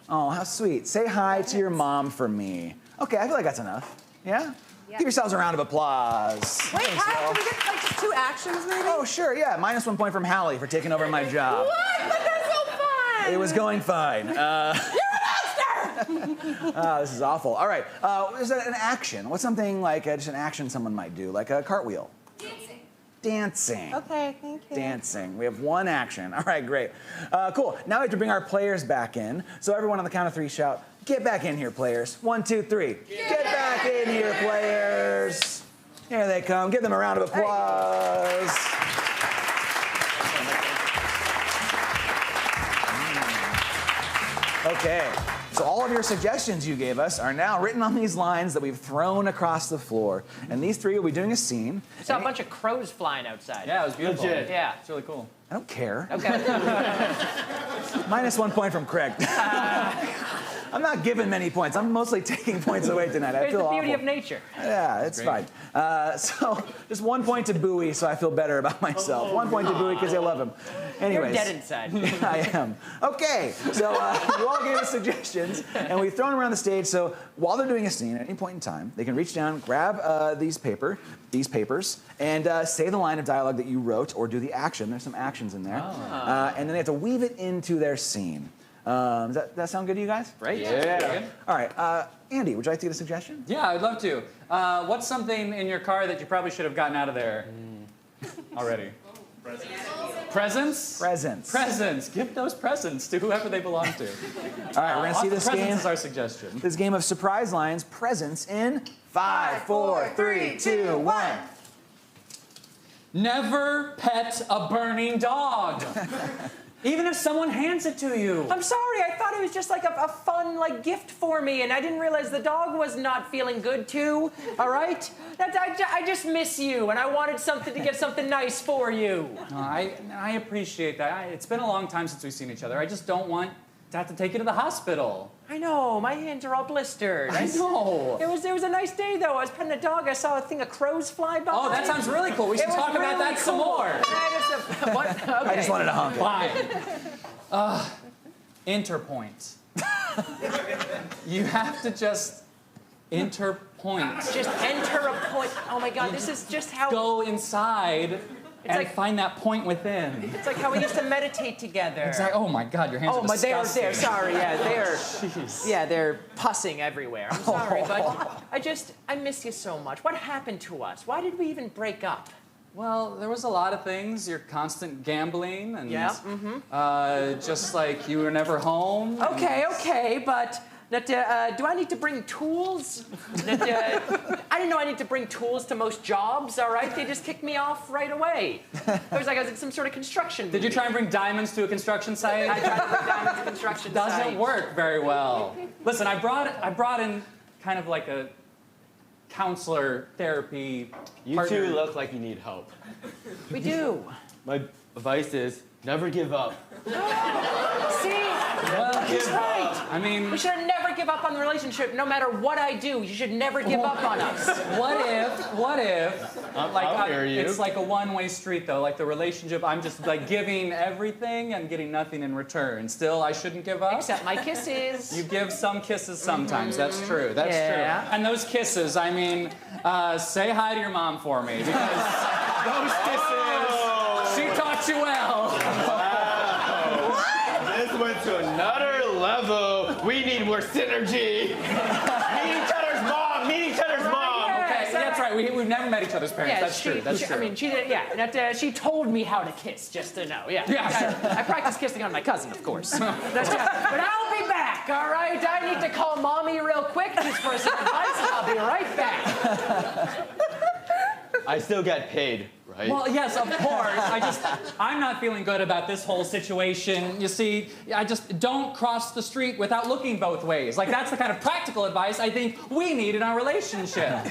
Oh, how sweet. Say hi to your mom for me. Okay, I feel like that's enough. Yeah? Give yourselves a round of applause. Wait, can we get like just 2 actions maybe? Oh, sure, yeah. -1 point from Hallie for taking over my job. What? But they're so fun! It was going fine. You're a monster! This is awful. All right, is that an action? What's something like just an action someone might do, like a cartwheel? Dancing. Okay, thank you. Dancing. We have one action. All right, great. Cool. Now we have to bring our players back in. So everyone on the count of 3 shout, get back in here, players. 1, 2, 3. Get back in here, players. Here they come. Give them a round of applause. Okay. So all of your suggestions you gave us are now written on these lines that we've thrown across the floor. And these 3 will be doing a scene. I saw a bunch of crows flying outside. Yeah, it was beautiful. Legit. Yeah. It's really cool. I don't care. Okay. -1 point from Craig. I'm not giving many points. I'm mostly taking points away tonight. I It's feel the beauty awful. of nature. Yeah, it's fine. So just 1 point to Bowie, so I feel better about myself. 1 point to Bowie because I love him. Anyways. You're dead inside. I am. Okay, so you all gave us suggestions, and we've thrown them around the stage. So while they're doing a scene, at any point in time, they can reach down, grab these papers, and say the line of dialogue that you wrote, or do the action. There's some actions in there. And then they have to weave it into their scene. Does that sound good to you guys? Right? Yeah. All right, Andy, would you like to get a suggestion? Yeah, I'd love to. What's something in your car that you probably should have gotten out of there already? Presents? Presents. Presents. Give those presents to whoever they belong to. All right, we're gonna see this presents game. is our suggestion. This game of surprise lines, presents in 5, 4, 3, 2, 1. Never pet a burning dog. Even if someone hands it to you. I'm sorry, I thought it was just like a fun gift for me, and I didn't realize the dog was not feeling good too, all right? I just miss you, and I wanted something to get something nice for you. I appreciate that. It's been a long time since we've seen each other. I just don't want to have to take you to the hospital. I know, my hands are all blistered. I know. It was a nice day though. I was petting a dog. I saw a thing of crows fly by. Oh, that sounds really cool. We should talk about that some more. What? Okay. I just wanted to honk. Fine. Interpoint. You have to just interpoint. Just enter a point. Oh my God, this is just how. Go inside and like- find that point within. It's like how we used to meditate together. Exactly. Oh my God, your hands are disgusting. They're sorry. Yeah, they're pussing everywhere. I'm sorry, but I miss you so much. What happened to us? Why did we even break up? Well, there was a lot of things. Your constant gambling and just like you were never home. Okay, but do I need to bring tools? I didn't know I need to bring tools to most jobs, all right? They just kicked me off right away. It was like I was in some sort of construction movie. Did you try and bring diamonds to a construction site? I tried to bring diamonds to a construction site. Doesn't work very well. Listen, I brought in kind of like a counselor therapy You partner. two look like you need help. We do. My advice is never give up. See? Well, He's right. I mean, We should never give up on the relationship. No matter what I do, you should never give up on us. what if I'll hear you. it's like a one-way street though, like the relationship, I'm just like giving everything and getting nothing in return. Still, I shouldn't give up? Except my kisses. You give some kisses sometimes, that's true, that's Yeah. true. And those kisses, I mean, say hi to your mom for me, because those kisses, she taught you well. This went to another level. We need more synergy. Meet each other's mom. Okay, that's right, we've never met each other's parents, that's true, that's true. I mean, she did, she told me how to kiss, just to know, yeah. Yeah, sure. I practiced kissing on my cousin, of course. But I'll be back, all right? I need to call Mommy real quick just for some advice, and I'll be right back. I still get paid, right? Well, yes, of course. I'm not feeling good about this whole situation. You see, I just don't cross the street without looking both ways. Like, that's the kind of practical advice I think we need in our relationship.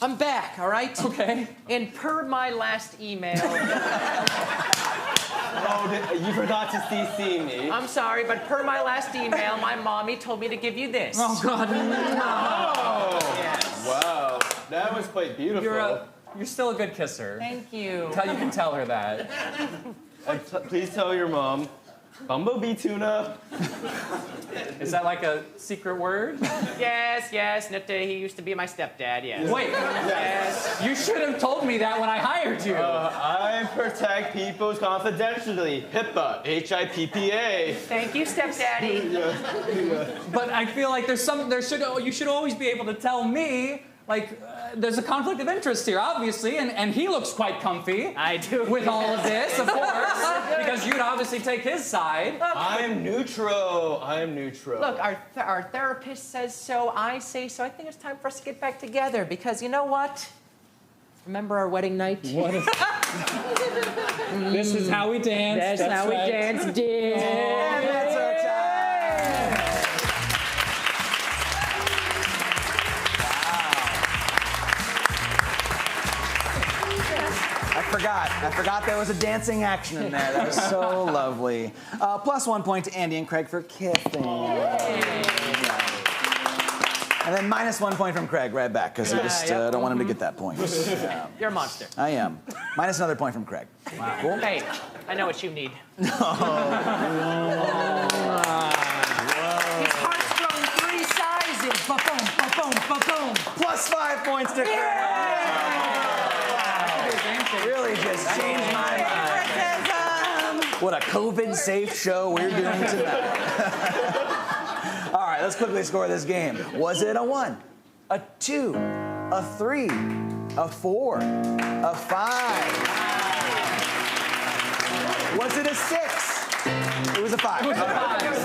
I'm back, all right? Okay. And per my last email, Oh, you forgot to CC me. I'm sorry, but per my last email, my mommy told me to give you this. Oh, God, no. Yes. Wow, that was quite beautiful. You're still a good kisser. Thank you. You can tell her that. And please tell your mom, bumblebee tuna. Is that like a secret word? Yes, he used to be my stepdad, yes. Wait, Yes. you should have told me that when I hired you. I protect people's confidentially. HIPAA, HIPPA. Thank you, stepdaddy. But I feel like you should always be able to tell me, like, there's a conflict of interest here, obviously, and he looks quite comfy. I do. With all of this, of course, because you'd obviously take his side. I'm neutral. Look, our therapist says so, I say so. I think it's time for us to get back together because you know what? Remember our wedding night? What is... This is how we dance. That's how we danced. That's our time. I forgot there was a dancing action in there. That was so lovely. Plus 1 point to Andy and Craig for kissing. And then minus 1 point from Craig right back, because I just don't want him to get that point. You're a monster. I am. Minus another point from Craig. Wow. Cool. Hey, I know what you need. No. His heart's grown 3 sizes. Ba-boom, ba-boom, ba-boom. Plus 5 points to Craig. Really just changed my mind. What a COVID-safe show we're doing tonight. All right, let's quickly score this game. Was it a 1, a 2, a 3, a 4, a 5? Was it a 6? It was a 5. It was a 5. It was a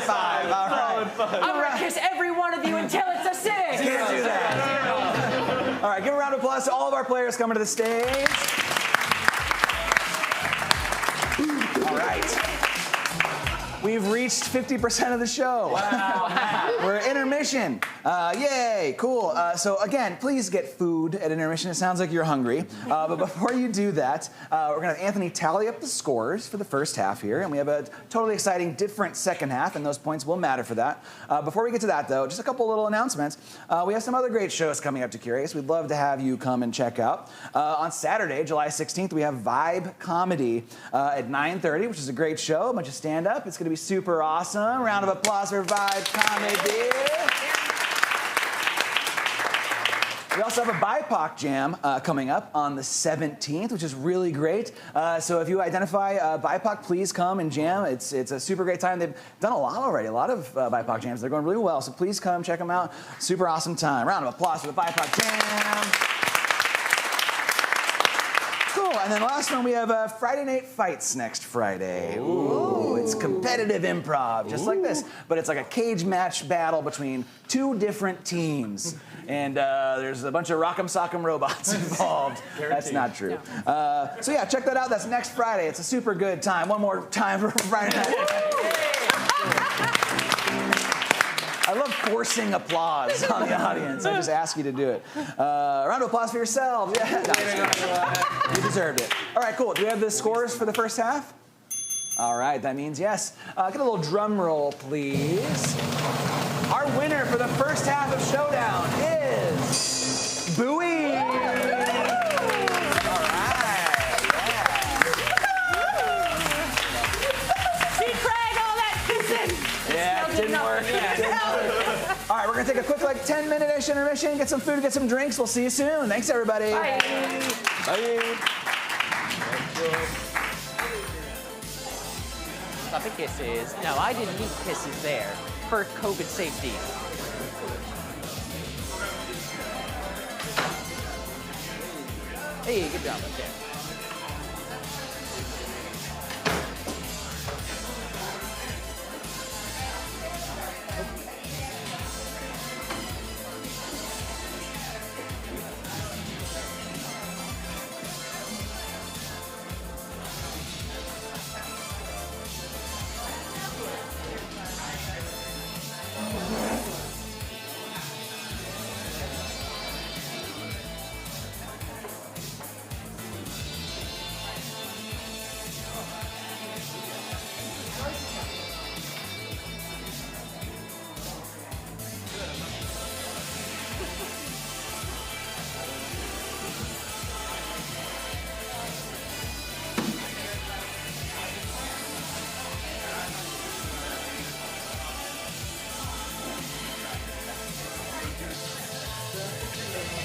5. All right. I'm gonna kiss every one of you until it's a 6. Can't do that. All right, give a round of applause to all of our players coming to the stage. All right. We've reached 50% of the show. Wow. We're at intermission. Yay, cool. So again, please get food at intermission. It sounds like you're hungry. But before you do that, we're gonna have Anthony tally up the scores for the first half here, and we have a totally exciting, different second half, and those points will matter for that. Before we get to that, though, just a couple little announcements. We have some other great shows coming up to Curious. We'd love to have you come and check out. On Saturday, July 16th, we have Vibe Comedy at 9:30, which is a great show, a bunch of stand-up. It's gonna be super awesome. Round of applause for Vibe Comedy. We also have a BIPOC Jam coming up on the 17th, which is really great. So if you identify BIPOC, please come and jam. It's a super great time. They've done a lot already, a lot of BIPOC jams. They're going really well, so please come check them out. Super awesome time. Round of applause for the BIPOC Jam. Cool, and then last one, we have Friday Night Fights next Friday. Ooh, it's competitive improv, just like this. But it's like a cage match battle between two different teams. And there's a bunch of rock'em sock'em robots involved. That's not true. No. So yeah, check that out. That's next Friday. It's a super good time. One more time for Friday night. I love forcing applause on the audience. I just ask you to do it. Round of applause for yourselves. Yeah, you deserved it. All right, cool. Do we have the scores for the first half? All right, that means yes. Get a little drum roll, please. Our winner for the first half of Showdown is Bowie. All right. See, Craig, all that kissing. Yeah, it didn't work. All right, we're gonna take a quick 10-minute-ish intermission, get some food, get some drinks. We'll see you soon. Thanks, everybody. Bye. Bye. Puppy kisses. No, I didn't need kisses there. For COVID safety. Hey, good job up there.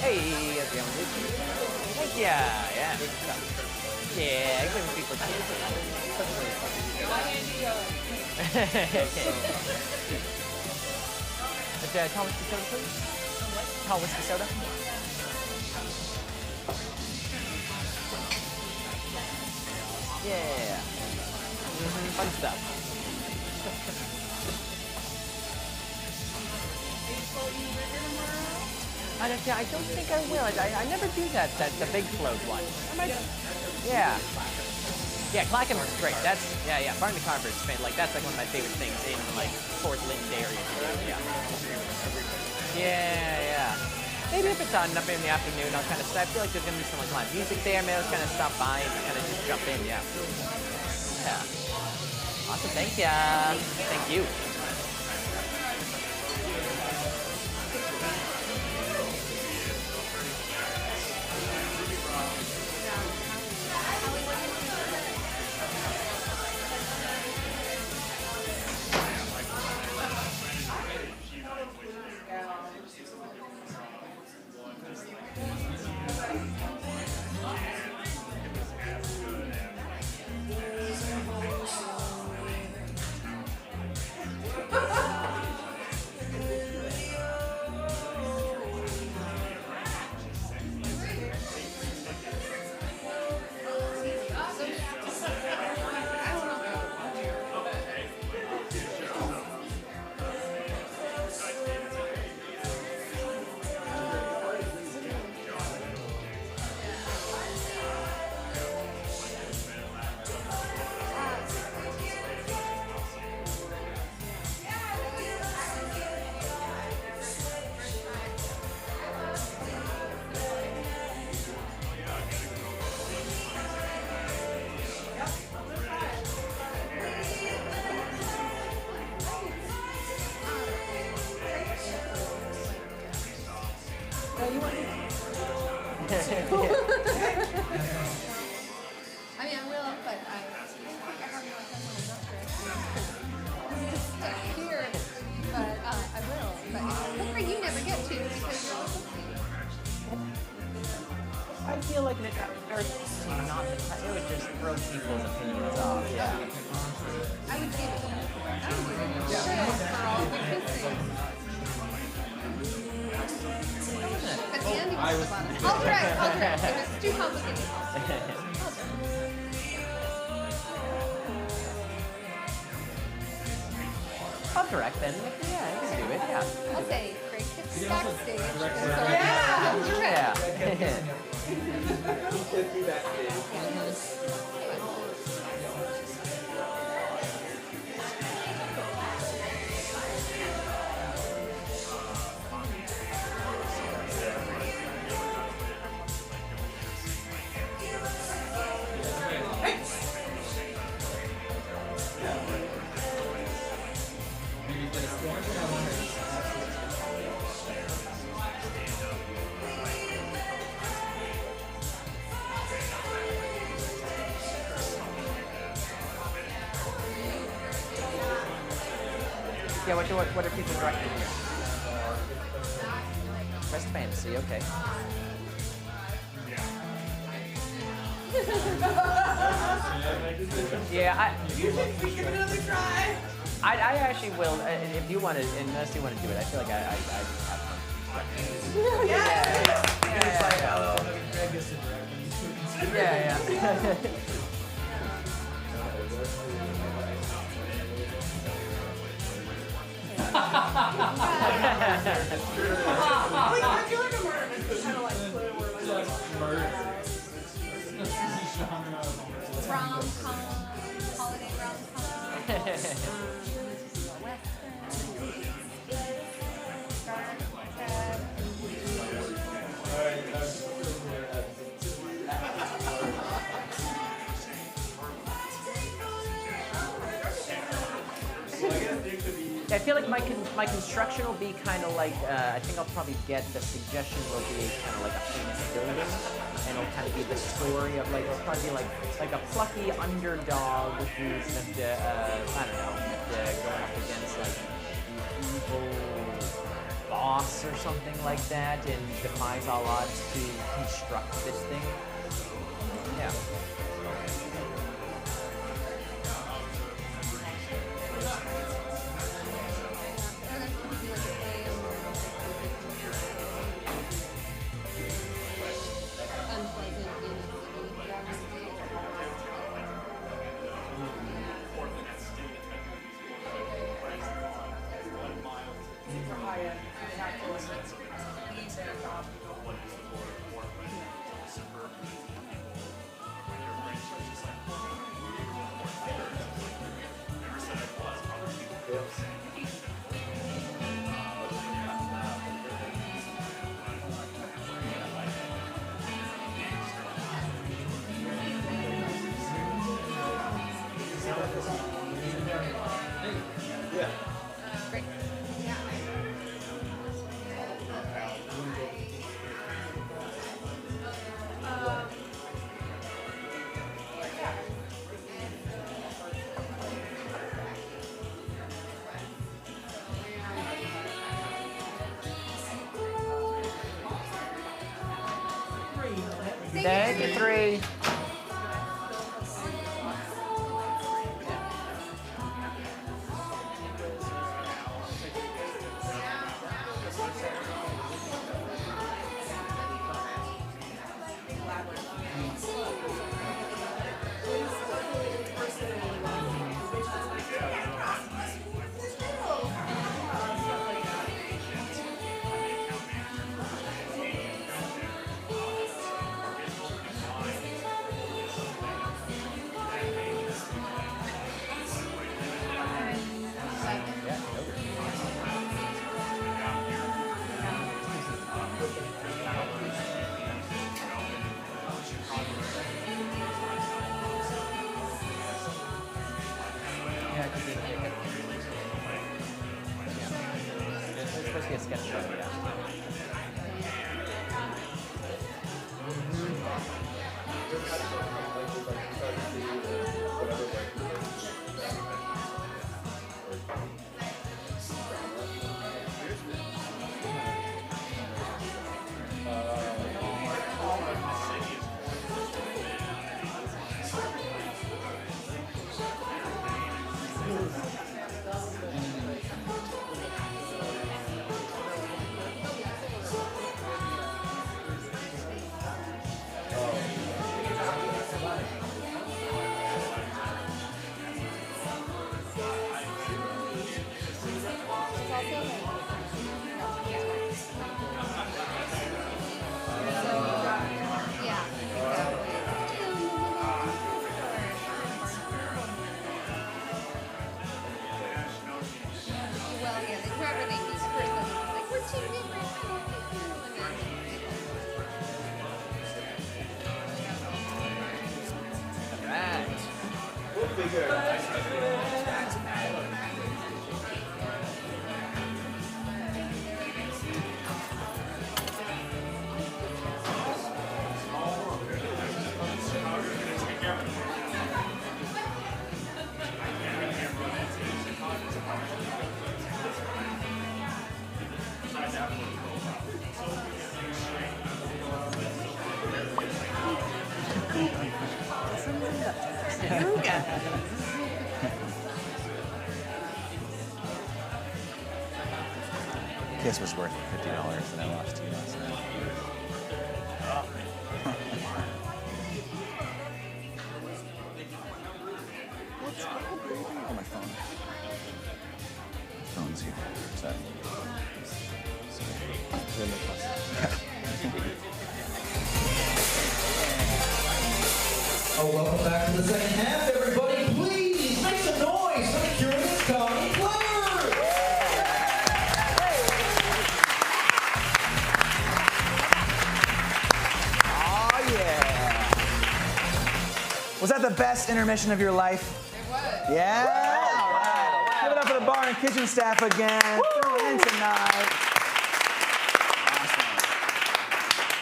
Hey, how's it going? Thank you. Yeah. Yeah, I give people tall whiskey soda, please? Tall whiskey soda? Yeah. Fun stuff. I don't think I will. I never do that the big float one. Yeah. Yeah, Clackamas is great. That's Barn the Carver is that's like one of my favorite things in like Fort Lynn area. Yeah. Maybe if it's on up in the afternoon, I'll kind of I feel like there's gonna be some like live music there. Maybe I'll kind of stop by and kind of just jump in. Yeah. Awesome. Thank you. Thank you. I mean, I will, but I don't know if I want enough for it. Just stuck here, but I will. But that's where you never get to because you're the I feel like not it would just throw people's opinions off. Yeah. I would give it credit for all the kissing. But the ending was the bottom. I'll try. If it's too complicated. I'll direct then. Yeah, I can do it. Yeah. I'll say, great tips backstage. Yeah. Yeah, what are people directing here? Best fantasy, okay. Yeah, You think we give it another try? I actually will, if you want to, unless you want to do it, I feel like I have fun. Yeah. I feel like a murder. Kind of like Rom-com, holiday rom-com. I feel like my construction will be kind of like, I think I'll probably get, the suggestion will be kind of like a famous building, and it'll kind of be the story of like, it'll probably be like a plucky underdog who's, I don't know, going up against like an evil boss or something like that, and defies all odds to construct this thing. Yeah. Thank you, 3. Kiss was worth $50 and I lost 2 last night. Oh, my phone. Phone's here. Sorry. Oh, welcome back to the second half, everybody. Please make some noise for the Curious Comedy players. Oh, yeah. Was that the best intermission of your life? It was. Yeah? All right. Give it up for the bar and kitchen staff again. Throwing in tonight.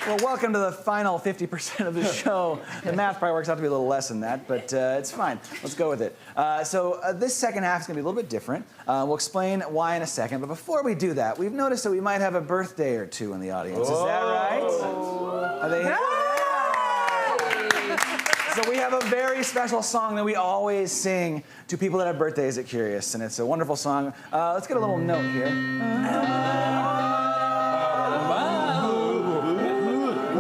Well, welcome to the final 50% of the show. The math probably works out to be a little less than that, but it's fine. Let's go with it. So this second half is going to be a little bit different. We'll explain why in a second, but before we do that, we've noticed that we might have a birthday or two in the audience. Is that right? Are they here? So we have a very special song that we always sing to people that have birthdays at Curious, and it's a wonderful song. Let's get a little note here.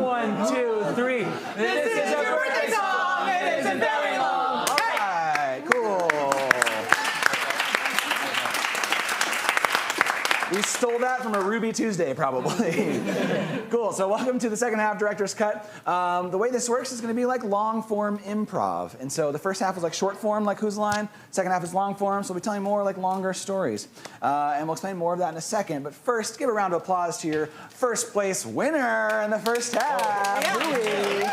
1, 2, 3. This is your birthday song. It isn't very long. All right, cool. We stole that from a Ruby Tuesday, probably. Cool. So welcome to the second half director's cut. The way this works is going to be like long form improv, and so the first half is like short form, like Who's Line. Second half is long form, so we'll be telling more like longer stories, and we'll explain more of that in a second. But first, give a round of applause to your first place winner in the first half, Louie.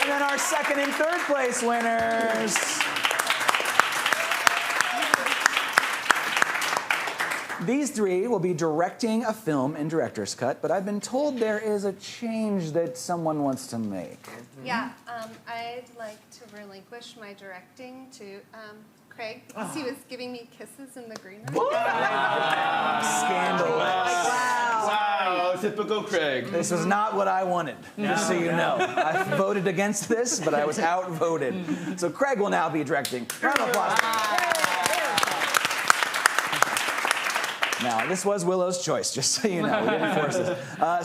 And then our second and third place winners. These three will be directing a film in director's cut, but I've been told there is a change that someone wants to make. Yeah, I'd like to relinquish my directing to Craig, because he was giving me kisses in the green room. Scandalous. Wow, typical Craig. This was not what I wanted, just so you know. I voted against this, but I was outvoted. So Craig will now be directing. Round of applause. Now, this was Willow's choice, just so you know. We didn't force this.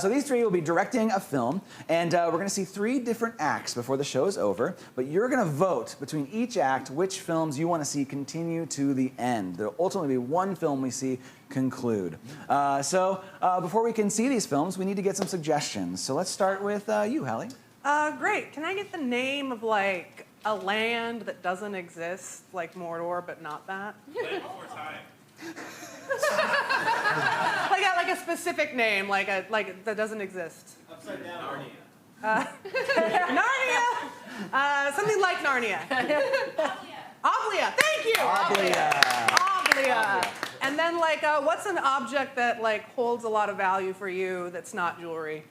So these three will be directing a film, and we're going to see 3 different acts before the show is over. But you're going to vote between each act which films you want to see continue to the end. There'll ultimately be one film we see conclude. So before we can see these films, we need to get some suggestions. So let's start with you, Hallie. Great. Can I get the name of, like, a land that doesn't exist, like Mordor, but not that? like a specific name, like that doesn't exist. Upside down Narnia. Narnia. Something like Narnia. Oblia. Thank you. Oblia. And then what's an object that holds a lot of value for you that's not jewelry?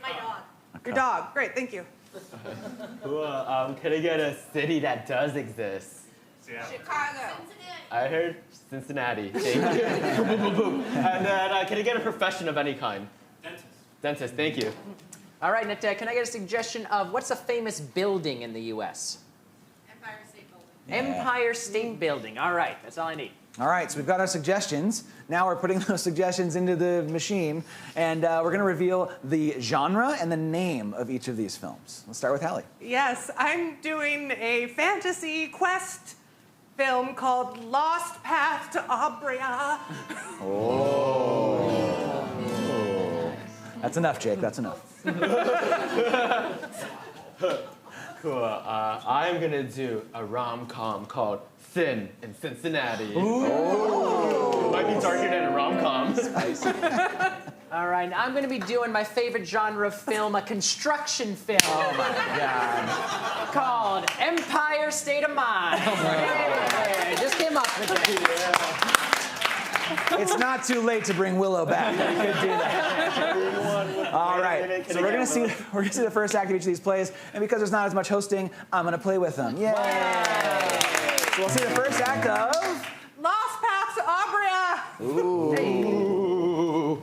My dog. Your dog. Great. Thank you. Cool. Can I get a city that does exist? Chicago. I heard Cincinnati. Thank you. And then can I get a profession of any kind? Dentist. Thank you. All right, Nat, can I get a suggestion of what's a famous building in the U.S.? Empire State Building. Yeah. Empire State Building. All right, that's all I need. All right, so we've got our suggestions. Now we're putting those suggestions into the machine, and we're going to reveal the genre and the name of each of these films. Let's start with Hallie. Yes, I'm doing a fantasy quest film called Lost Path to Abria. Oh. That's enough, Jake. That's enough. Cool. I'm going to do a rom-com called Sin in Cincinnati. Ooh. It might be darker than a rom-com. All right, now I'm going to be doing my favorite genre of film, a construction film. Oh my God. Called Empire State of Mind. Yeah, just came up with it. It's not too late to bring Willow back. We could do that. All right. So we're gonna see the first act of each of these plays, and because there's not as much hosting, I'm gonna play with them. Yay! So we'll see the first act of Lost Path to Abria. Ooh.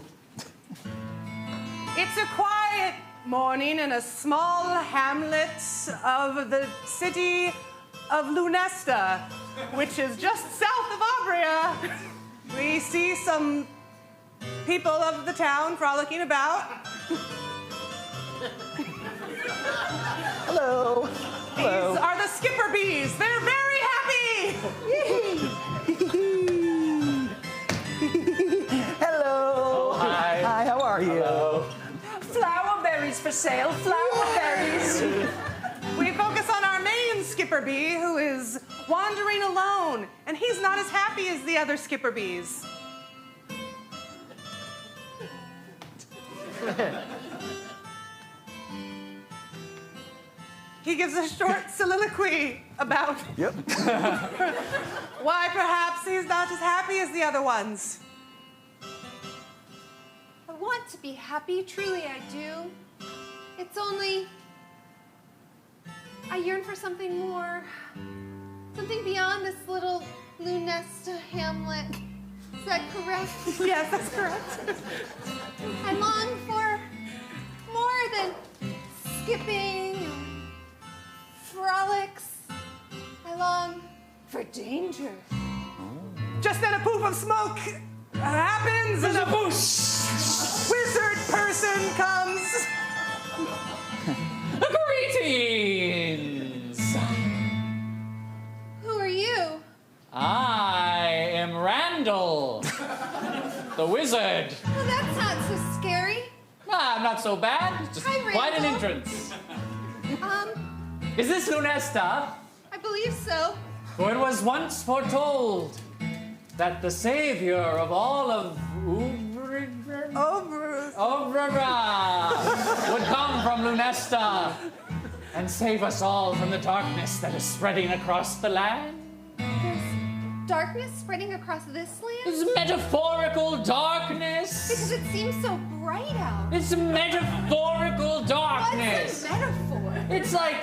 It's a quiet morning in a small hamlet of the city of Lunesta, which is just south of Abria. We see some people of the town frolicking about. Hello. Hello. These are the skipper bees. They're very happy. Hello. Hi. Hi. How are you? Hello. Flower berries for sale, flower berries. We focus on our main skipper bee, who is wandering alone, and he's not as happy as the other skipper bees. He gives a short soliloquy about Yep. why perhaps he's not as happy as the other ones. I want to be happy, truly I do. It's only I yearn for something more. Something beyond this little Lunesta hamlet. Is that correct? Yes, that's correct. I long for more than skipping and frolics. I long for danger. Just then a poof of smoke happens and a wizard person comes. Greetings! Who are you? I am Randall, the wizard. Well, that's not so scary. I'm not so bad. It's just Hi, quite an Randall. entrance. Is this Lunesta? I believe so. For it was once foretold that the savior of all of Obrara would come from Lunesta and save us all from the darkness that is spreading across the land. There's darkness spreading across this land? It's metaphorical darkness. Because it seems so bright out. It's metaphorical darkness. What's a metaphor? It's like,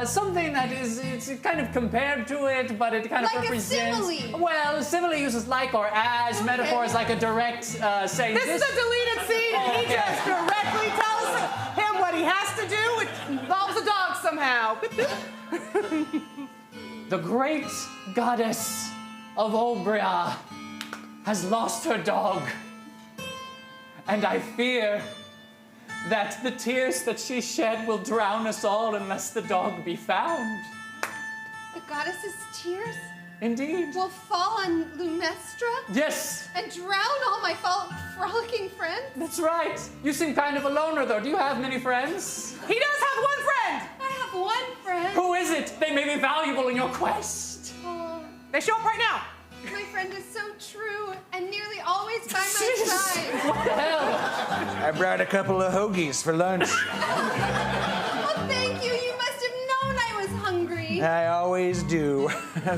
something that it's kind of compared to it, but it kind of Like a represents. simile. Well, simile uses like or as. Metaphor is like a direct saying. This is a deleted scene. Oh, He okay. just directly tells him what he has to do, which involves a dog somehow. The great goddess of Obria has lost her dog. And I fear that the tears that she shed will drown us all unless the dog be found. The goddess's tears Indeed. will fall on Lunesta Yes, and drown all my frolicking friends. that's right. You seem kind of a loner, though. Do you have many friends? He does have one friend. I have one friend. Who is it? They may be valuable in your quest. Oh, They show up right now. my friend is so true and nearly always by my Jesus, side. what the hell? I brought a couple of hoagies for lunch. Oh, thank you. You must have known I was hungry. I always do.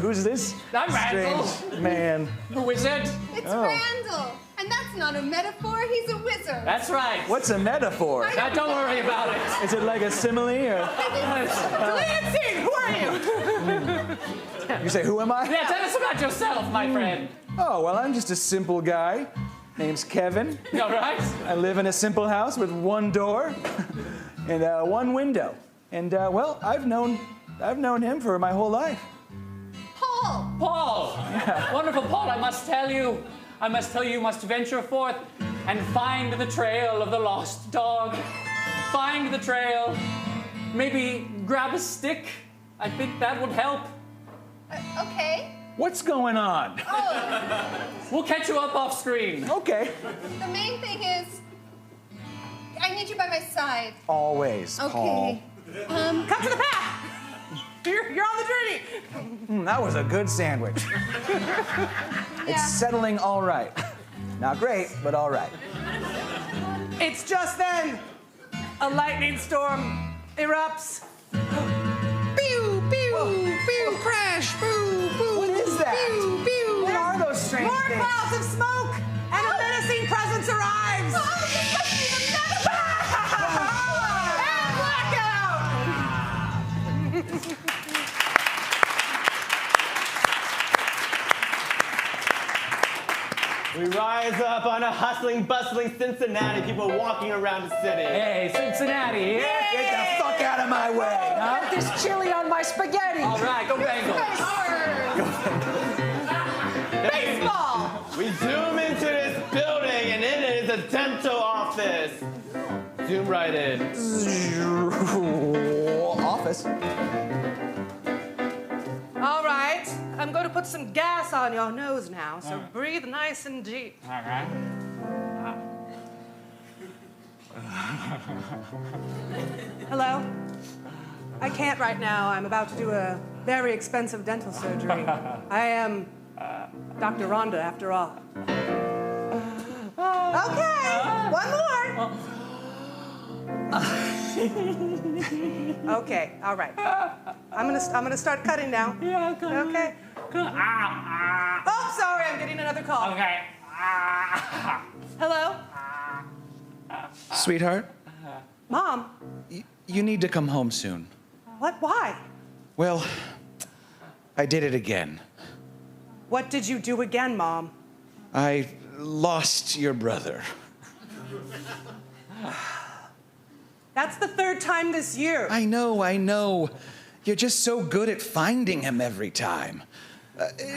Who's this I'm Randall. strange man? The wizard? It's Oh. Randall. And that's not a metaphor. He's a wizard. That's right. What's a metaphor? Now, don't worry about it. Is it like a simile or? Deleted scene. Who are you? You say, who am I? Yeah, tell us about yourself, my friend. Oh, well, I'm just a simple guy. Name's Kevin. All right? I live in a simple house with one door and one window. And well, I've known him for my whole life. Paul. Paul. Wonderful Paul, I must tell you, you must venture forth and find the trail of the lost dog. Find the trail. Maybe grab a stick. I think that would help. Okay. What's going on? Oh, We'll catch you up off screen. Okay. the main thing is, I need you by my side. Always, Paul. Okay. Come to the path. You're on the journey. That was a good sandwich. Yeah. It's settling all right. Not great, but all right. It's just then a lightning storm erupts. Pew, pew, pew, crash, pew, pew. What is that? Pew, pew. What are those strange More things? clouds of smoke, and a menacing presence arrives. Oh, this must be the medicine! And blackout. We rise up on a hustling, bustling Cincinnati, people walking around the city. Hey, Cincinnati, yeah? Get the fuck out of my way. Huh? This chili on my spaghetti. All right, go Bengals. Baseball. We zoom into this building, and in it is a dental office. Zoom right in. Office. All right, I'm going to put some gas on your nose now, so breathe nice and deep. All right. Hello? I can't right now. I'm about to do a very expensive dental surgery. I am Dr. Rhonda, after all. Okay, one more. Okay, all right. I'm gonna start cutting now. Yeah, Okay. Oh, sorry, I'm getting another call. Okay. Hello? Sweetheart, Mom? you need to come home soon. What? Why? Well, I did it again. What did you do again, Mom? I lost your brother. That's the third time this year. I know. You're just so good at finding him every time.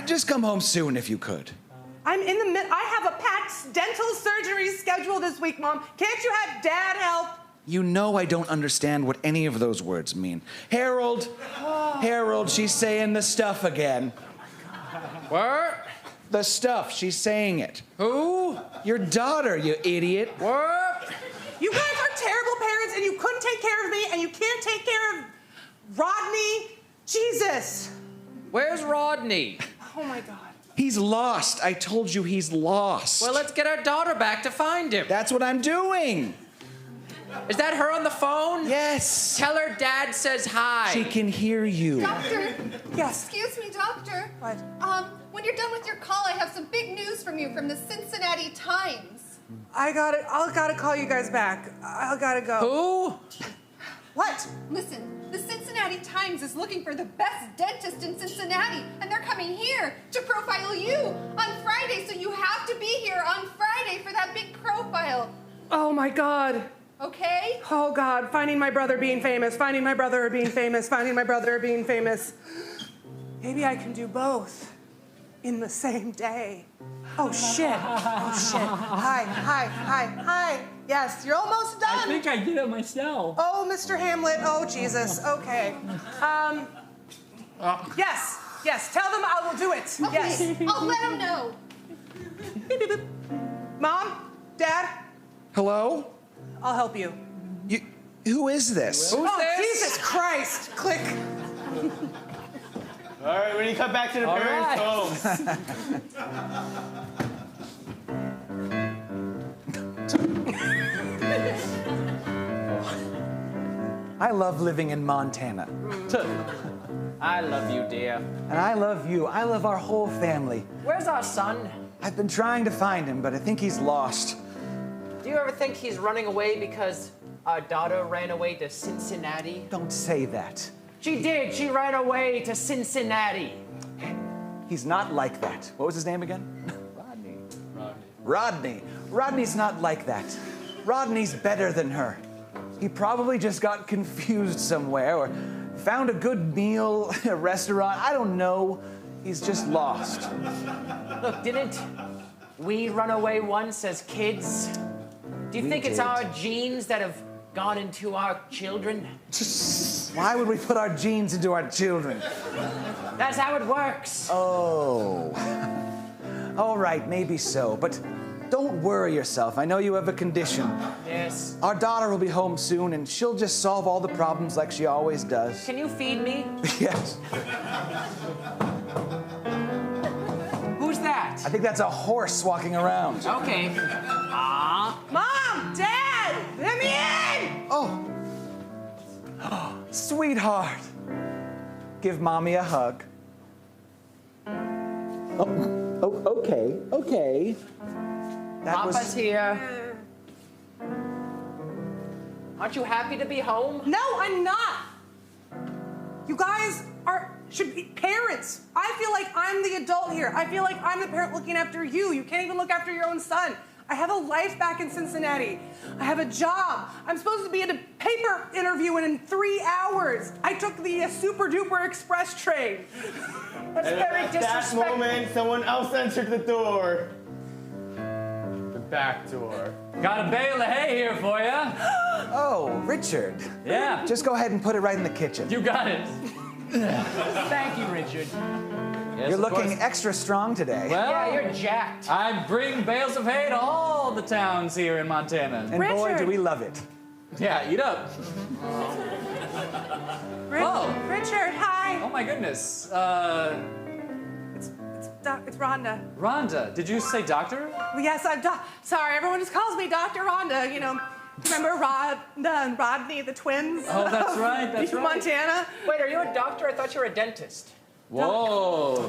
Just come home soon if you could. I'm in the mid. I have a packed dental surgery schedule this week, Mom. Can't you have Dad help? You know I don't understand what any of those words mean. Harold, she's saying the stuff again. What? The stuff, she's saying it. Who? Your daughter, you idiot. What? You guys are terrible parents, and you couldn't take care of me, and you can't take care of Rodney. Jesus. Where's Rodney? Oh my God. He's lost. I told you he's lost. Well, let's get our daughter back to find him. That's what I'm doing. Is that her on the phone? Yes. Tell her Dad says hi. She can hear you. Doctor? Yes. Excuse me, doctor. What? When you're done with your call, I have some big news from you from the Cincinnati Times. I'll gotta call you guys back. I gotta go. Who? What? Listen, the Cincinnati Times is looking for the best dentist in Cincinnati, and they're coming here to profile you on Friday, so you have to be here on Friday for that big profile. Oh my God. Okay? Oh God, finding my brother being famous, finding my brother being famous, finding my brother being famous. Maybe I can do both in the same day. Oh shit. Oh shit. Hi. Yes, you're almost done. I think I did it myself. Oh, Mr. Hamlet. Oh, Jesus. Okay. Yes. Tell them I will do it. Okay, Yes. I'll let them know. Mom? Dad? Hello? I'll help you. Who is this? Who's this? Jesus Christ. Click. All right, when you come back to the parents' home. I love living in Montana. I love you, dear. And I love you. I love our whole family. Where's our son? I've been trying to find him, but I think he's lost. Do you ever think he's running away because our daughter ran away to Cincinnati? Don't say that. She did. She ran away to Cincinnati. He's not like that. What was his name again? Rodney. Rodney's not like that. Rodney's better than her. He probably just got confused somewhere or found a good meal, a restaurant. I don't know. He's just lost. Look, didn't we run away once as kids? Do you think it's did. our genes that have gone into our children? Why would we put our genes into our children? That's how it works. Oh. All right, maybe so, but don't worry yourself. I know you have a condition. Yes. Our daughter will be home soon, and she'll just solve all the problems like she always does. Can you feed me? Yes. Who's that? I think that's a horse walking around. Okay. Mom, Dad, let me in! Oh. Sweetheart. Give Mommy a hug. Oh, okay. That Papa's here. Aren't you happy to be home? No, I'm not. You guys should be parents. I feel like I'm the adult here. I feel like I'm the parent looking after you. You can't even look after your own son. I have a life back in Cincinnati. I have a job. I'm supposed to be at a paper interview in 3 hours. I took the super duper express train. That's very At that disrespectful. moment, someone else entered the door. The back door. Got a bale of hay here for you. Oh, Richard. Yeah. Just go ahead and put it right in the kitchen. You got it. Thank you, Richard. Yes, You're of looking course. extra strong today. Well, Yeah, you're jacked. I bring bales of hay to all the towns here in Montana. And boy, Richard. do we love it. Yeah, eat up. Oh. Richard, hi. Oh my goodness. It's Rhonda. Rhonda, did you say doctor? Yes, I'm sorry, everyone just calls me Dr. Rhonda. You know, remember Rhonda and Rodney, the twins? Oh, that's right, that's right. Montana. Wait, are you a doctor? I thought you were a dentist. Whoa.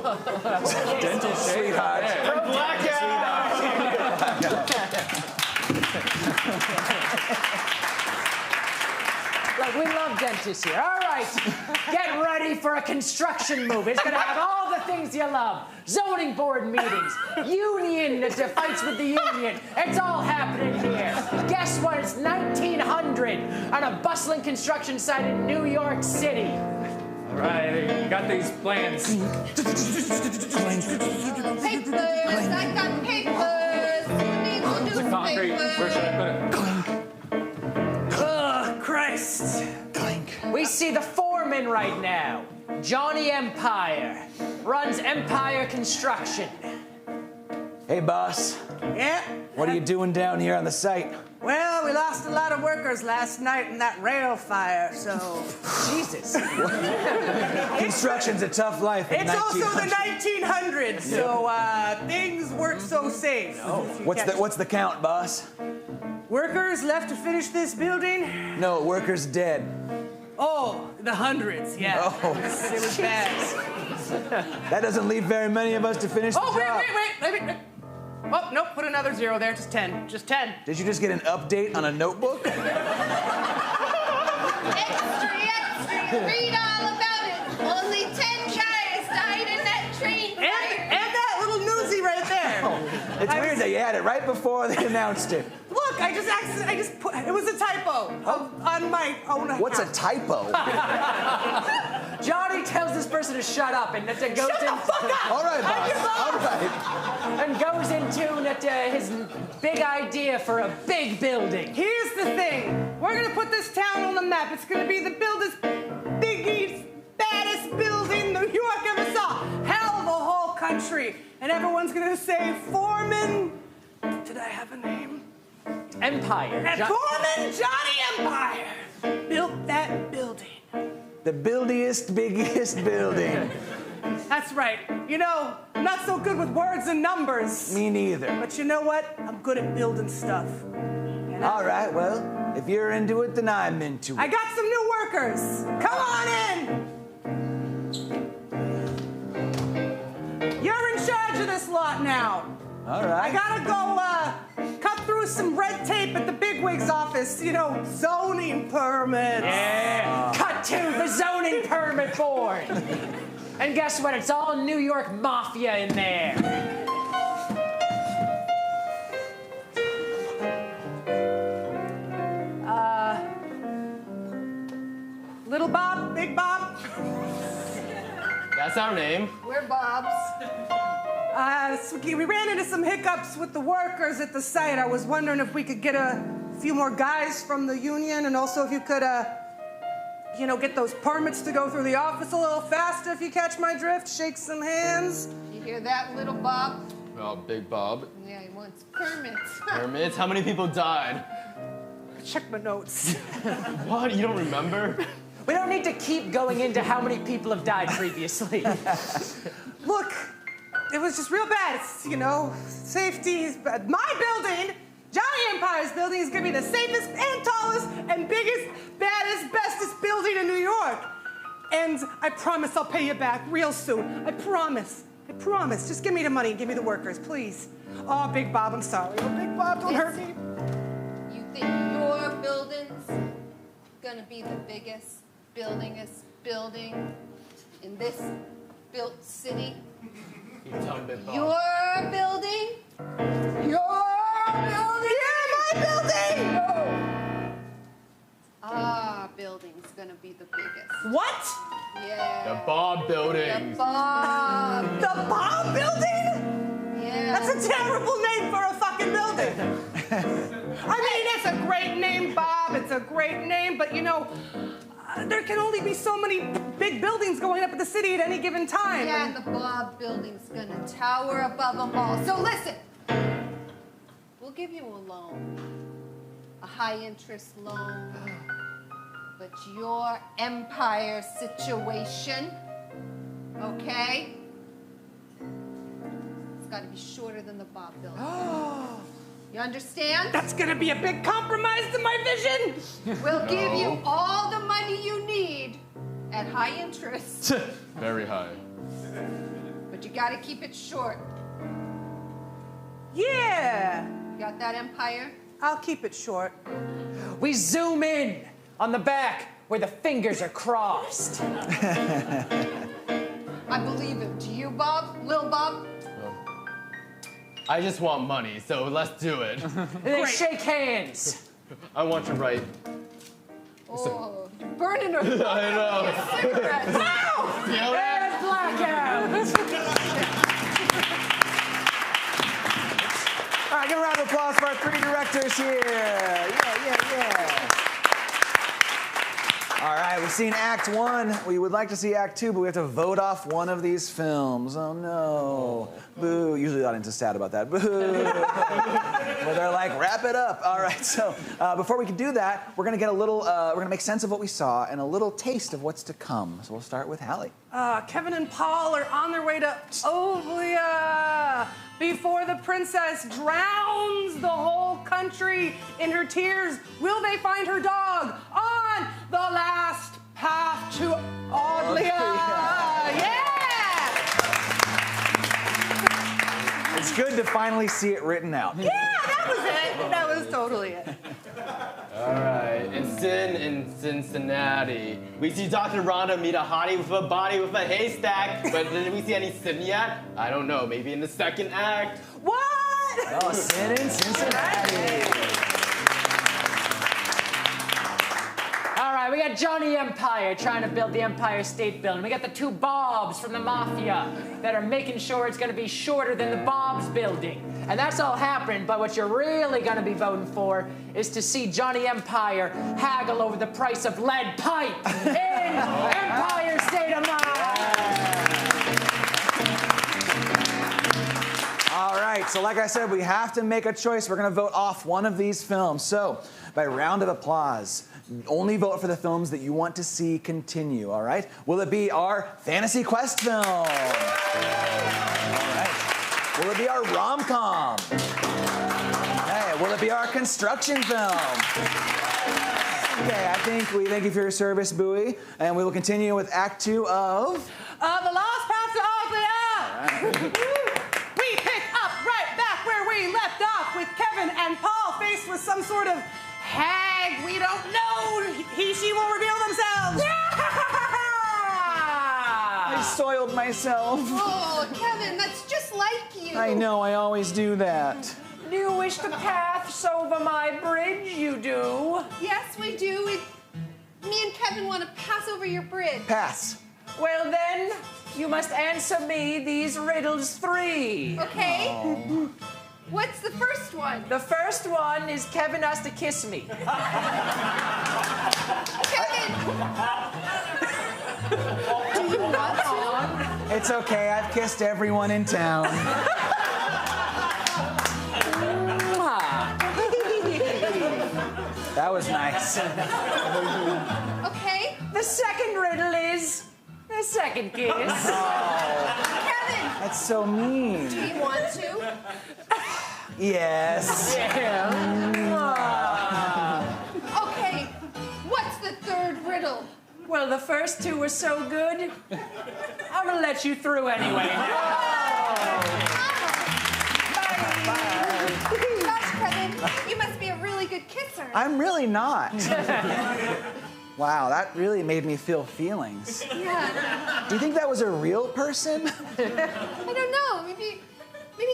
Dental Sweetheart. Look, we love dentists here. All right, get ready for a construction movie. It's gonna have all the things you love. Zoning board meetings, union that fights with the union. It's all happening here. Guess what? It's 1900 on a bustling construction site in New York City. All right, got these plans. Papers, I got papers. Who needs It's a concrete. Where should I put it? Ugh, Christ. We see the foreman right now, Johnny Empire, runs Empire Construction. Hey, boss. Yeah? What are you doing down here on the site? Well, we lost a lot of workers last night in that rail fire, so... Jesus. Construction's a tough life in It's also the 1900s. 1900s, so things weren't so safe. What's the count, boss? Workers left to finish this building? No, workers dead. Oh, the hundreds, yeah. Oh. It was bad. That doesn't leave very many of us to finish the Oh, job. wait. Oh, nope, put another 0 there, just 10. Just 10. Did you just get an update on a notebook? Extra, read all about it. Only 10 guys died in that train fire. And that little newsie right there. It's weird that you had it right before they announced it. Look, I just put, it was a typo on my own account. What's a typo? Johnny tells this person to shut up and that goes Shut the fuck up! All right, boss. All right. and goes into his big idea for a big building. Here's the thing. We're gonna put this town on the map. It's gonna be the biggest, baddest building New York ever saw. Hell of a whole country. And everyone's gonna say, Foreman, did I have a name? Empire. And Foreman Johnny Empire built that building. The biggest building. That's right. You know, I'm not so good with words and numbers. Me neither. But you know what? I'm good at building stuff. And All right, well, if you're into it, then I'm into it. I got some new workers. Come on in. You're in charge of this lot now. All right. I gotta go cut through some red tape at the bigwig's office. You know, zoning permits. Yeah. Cut to the zoning permit board. And guess what? It's all New York mafia in there. Little Bob, Big Bob. That's our name. We're Bobs. So we ran into some hiccups with the workers at the site. I was wondering if we could get a few more guys from the union, and also if you could, get those permits to go through the office a little faster, if you catch my drift. Shake some hands. You hear that, little Bob? Oh, Big Bob. Yeah, he wants permits. Permits? How many people died? Check my notes. What? You don't remember? We don't need to keep going into how many people have died previously. Look, it was just real bad. It's, you know, safety is bad. My building, Johnny Empire's building, is gonna be the safest and tallest and biggest, baddest, bestest building in New York. And I promise I'll pay you back real soon. I promise. I promise. Just give me the money and give me the workers, please. Oh, Big Bob, I'm sorry. Oh, Big Bob, don't hurt me. You think your building's gonna be the biggest, buildingest building in this built city? You tell him, Big Bob. Your building? Your building? Yeah, my building! No. Our building's gonna be the biggest. What? Yeah. The Bob building. The Bob. The Bob building? Yeah. That's a terrible name for a fucking building. I mean, it's a great name, Bob. It's a great name, but you know, there can only be so many big buildings going up in the city at any given time. Yeah, and the Bob building's gonna tower above them all. So listen, we'll give you a loan, a high-interest loan, but your empire situation, okay? It's gotta be shorter than the Bob building. You understand? That's gonna be a big compromise to my vision. We'll give you all the money you need at high interest, Very high. but you gotta keep it short. Yeah, You got that, Empire? I'll keep it short. We zoom in on the back where the fingers are crossed. I believe it. Do you, Bob? Lil Bob? I just want money, so let's do it. And then shake hands. I want you right. Oh, you're burning her. I know. Cigarettes. Feel that? And blackout. All right, give a round of applause for our 3 directors here. Yeah. All right, we've seen Act 1. We would like to see Act 2, but we have to vote off one of these films. Oh, no. Boo. Usually the audience is sad about that. Boo. But they're like, wrap it up. All right, so before we can do that, we're going to get a little, we're going to make sense of what we saw and a little taste of what's to come. So we'll start with Hallie. Kevin and Paul are on their way to Ovlia before the princess drowns the whole country in her tears. Will they find her dog on the last path to Ovlia? Yeah! It's good to finally see it written out. Yeah, that was it. That was totally it. All right, and Sin in Cincinnati. We see Dr. Rhonda meet a hottie with a body with a haystack, but did we see any Sin yet? I don't know, maybe in the second act. What? Oh, Sin in Cincinnati. All right, we got Johnny Empire trying to build the Empire State Building. We got the 2 Bobs from the Mafia that are making sure it's gonna be shorter than the Bob's building. And that's all happening, but what you're really gonna be voting for is to see Johnny Empire haggle over the price of lead pipe in Empire State of Mind. All right, so like I said, we have to make a choice. We're going to vote off one of these films. So, by round of applause, only vote for the films that you want to see continue, all right? Will it be our Fantasy Quest film? All right. Will it be our rom-com? Hey, will it be our construction film? Okay, I think we thank you for your service, Bowie, and we will continue with Act 2 of... The Lost Path to Ovlia! We pick up right back where we left off with Kevin and Paul faced with some sort of hag. We don't know. She will reveal themselves. I soiled myself. Oh, Kevin, that's just like you. I know, I always do that. Do you wish to pass over my bridge? You do. Yes, we do. Me and Kevin want to pass over your bridge. Pass. Well then, you must answer me these riddles 3. Okay. Oh. What's the first one? The first one is Kevin has to kiss me. Kevin! Do you want to? It's okay, I've kissed everyone in town. That was nice. Okay. The second riddle is, A second kiss. Kevin, That's so mean. do you want to? Yes. Okay, what's the third riddle? Well, the first two were so good. I'm gonna let you through anyway. Gosh, Kevin, you must be a really good kisser. I'm really not. Wow, that really made me feel feelings. Yeah. Do you think that was a real person? I don't know. Maybe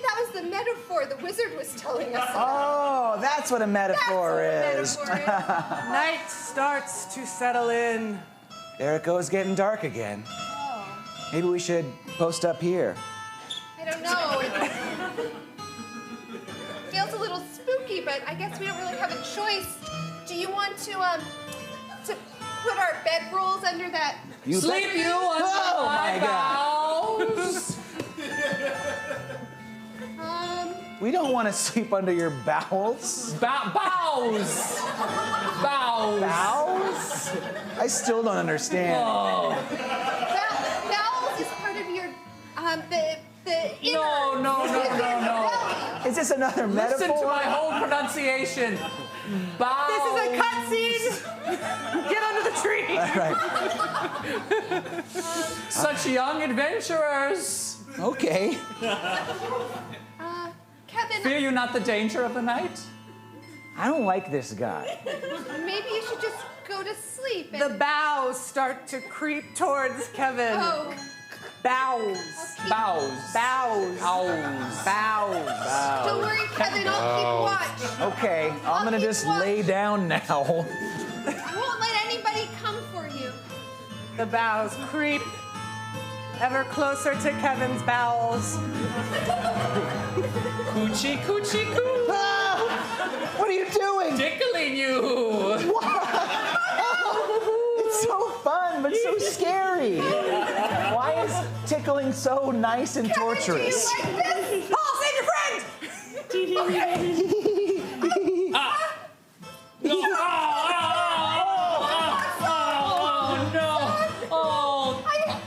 that was the metaphor the wizard was telling us about. Oh, that's what a metaphor is. Night starts to settle in. There it goes, getting dark again. Oh, Maybe we should post up here. I don't know. It feels a little spooky, but I guess we don't really have a choice. Do you want to put our bedrolls under that? You Sleep bet- you under Oh my God. boughs. We don't want to sleep under your bowels. Bows. Bows. Bowels? I still don't understand. Oh. Bowels is part of your the inner. No. Is this another metaphor? Listen to my whole pronunciation. Bows. This is a cutscene. Get under the tree. All right. Such young adventurers. Okay. Kevin, Fear you not the danger of the night? I don't like this guy. maybe you should just go to sleep. The bows start to creep towards Kevin. Oh, Bows. Bows. Bows. Bows. Bows. don't worry, Kevin. I'll keep watch. Okay, I'm gonna just lay down now. I won't let anybody come for you. The bows creep ever closer to Kevin's bowels. Coochie, coochie, coo. Ah! What are you doing? Tickling you. It's so fun, but so scary. Why is tickling so nice and torturous? Do you like this? Paul, save your friend!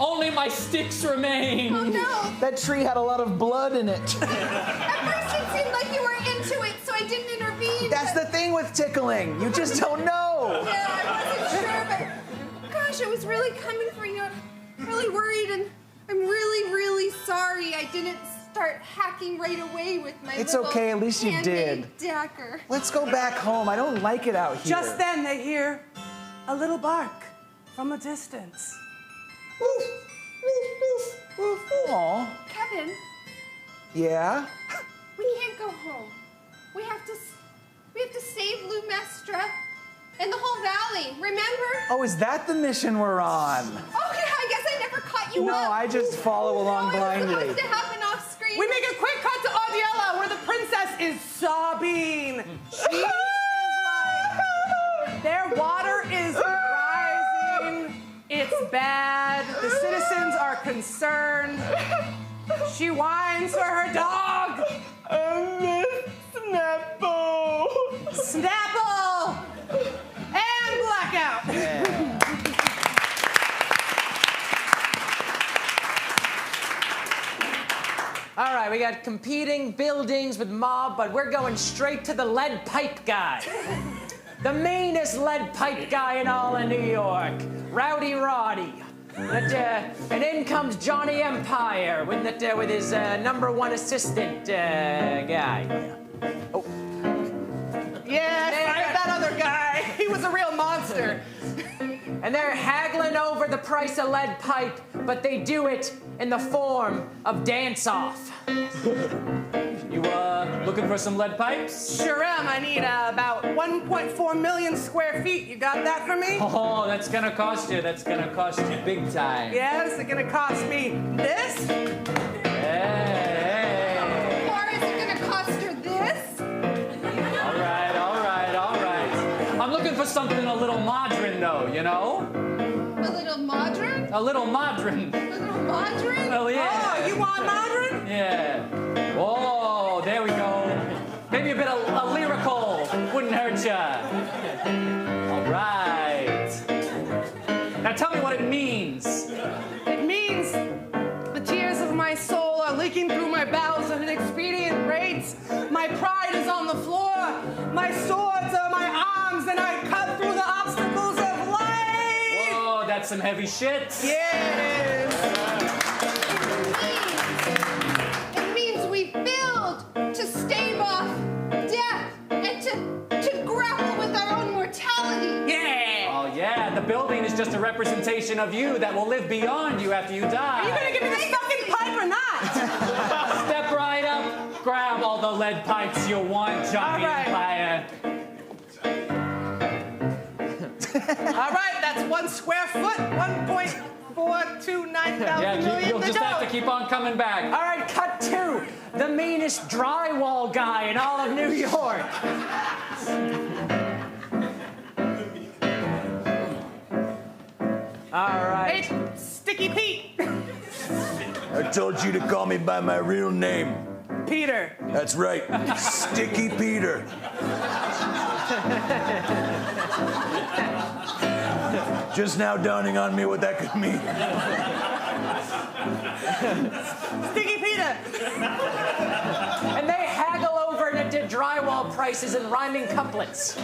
Only my sticks remain. Oh no! That tree had a lot of blood in it. At first it seemed like you were into it, so I didn't intervene. That's the thing with tickling. You just don't know. Yeah, I wasn't sure, but gosh, I was really coming for you. I'm really worried, and I'm really, really sorry I didn't start hacking right away with my It's little okay, at least you handmade did. dagger. Let's go back home. I don't like it out here. Just then they hear a little bark from a distance. Aw. Kevin, Yeah? we can't go home. We have to save Lumestra and the whole valley. Remember? Oh, is that the mission we're on? Oh yeah, I guess I never caught you No, up. I just follow along No, it was blindly. supposed to happen off screen. We make a quick cut to Audiella where the princess is sobbing. She is like, their water is rising. It's bad. The citizens are concerned. She whines for her dog. Snapple. Snapple! And blackout. All right, we got competing buildings with mob, but we're going straight to the lead pipe guy. The meanest lead pipe guy in all of New York, Rowdy Roddy. And in comes Johnny Empire with his #1 assistant guy. Oh. Yeah, fight that other guy. He was a real monster. And they're haggling over the price of lead pipe, but they do it in the form of dance-off. You looking for some lead pipes? Sure am. I need about 1.4 million square feet. You got that for me? Oh, that's gonna cost you. That's gonna cost you big time. Yes, it's gonna cost me this. Hey. Or is it gonna cost her this? All right. I'm looking for something a little modern, though, you know? A little modern? A little modern. A little modern? Oh, yeah. Oh, you want modern? Yeah. Oh, there we go. Maybe a bit of a lyrical wouldn't hurt ya. All right. Now Now tell me what it means. It means the tears of my soul are leaking through my bowels at an expedient rate. My pride is on the floor. My swords are my arms, and I cut through the obstacles of life. Whoa, that's some heavy shit. Yes. It means we build to stave off death and to grapple with our own mortality. Yeah. Oh yeah, the building is just a representation of you that will live beyond you after you die. Are you gonna give me this fucking pipe or not? Step right up, grab all the lead pipes you want, Johnny All right. Empire. All right, that's 1 square foot, 1.429 Yeah, million. you'll just have to keep on coming back. All right, cut 2. The meanest drywall guy in all of New York. All right. Hey, Sticky Pete. I told you to call me by my real name. Peter. That's right, Sticky Peter. Just now dawning on me what that could mean. Sticky Peter. And they haggle over into drywall prices and rhyming couplets.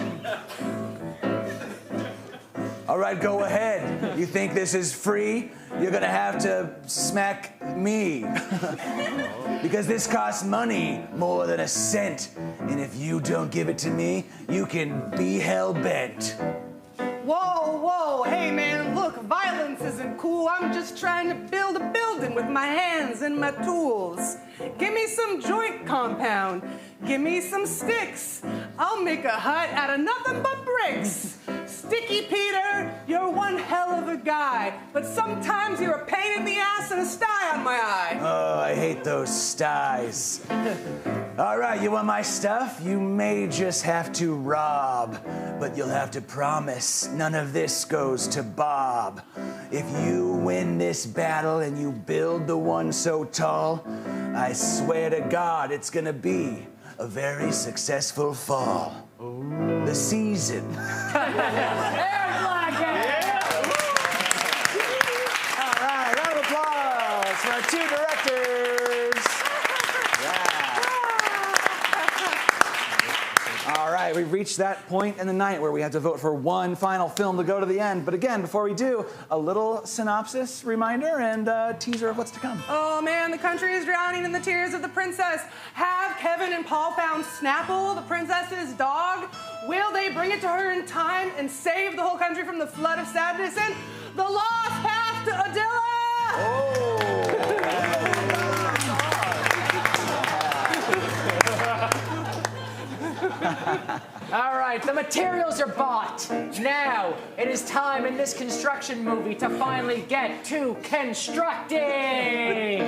All right, go ahead. You think this is free? You're gonna have to smack me. Because this costs money, more than a cent. And if you don't give it to me, you can be hell-bent. Whoa, whoa, hey man, look, violence isn't cool. I'm just trying to build a building with my hands and my tools. Give me some joint compound. Give me some sticks. I'll make a hut out of nothing but bricks. Sticky Peter, you're one hell of a guy, but sometimes you're a pain in the ass and a sty on my eye. Oh, I hate those styes. All right, you want my stuff? You may just have to rob, but you'll have to promise none of this goes to Bob. If you win this battle and you build the one so tall, I swear to God it's gonna be a very successful fall. Ooh. The season. All right, round of applause for our 2 directors. All right, we've reached that point in the night where we have to vote for one final film to go to the end. But again, before we do, a little synopsis reminder and a teaser of what's to come. Oh man, the country is drowning in the tears of the princess. Have Kevin and Paul found Snapple, the princess's dog? Will they bring it to her in time and save the whole country from the flood of sadness and the lost path to Adilla? All right, the materials are bought. Now, it is time in this construction movie to finally get to constructing.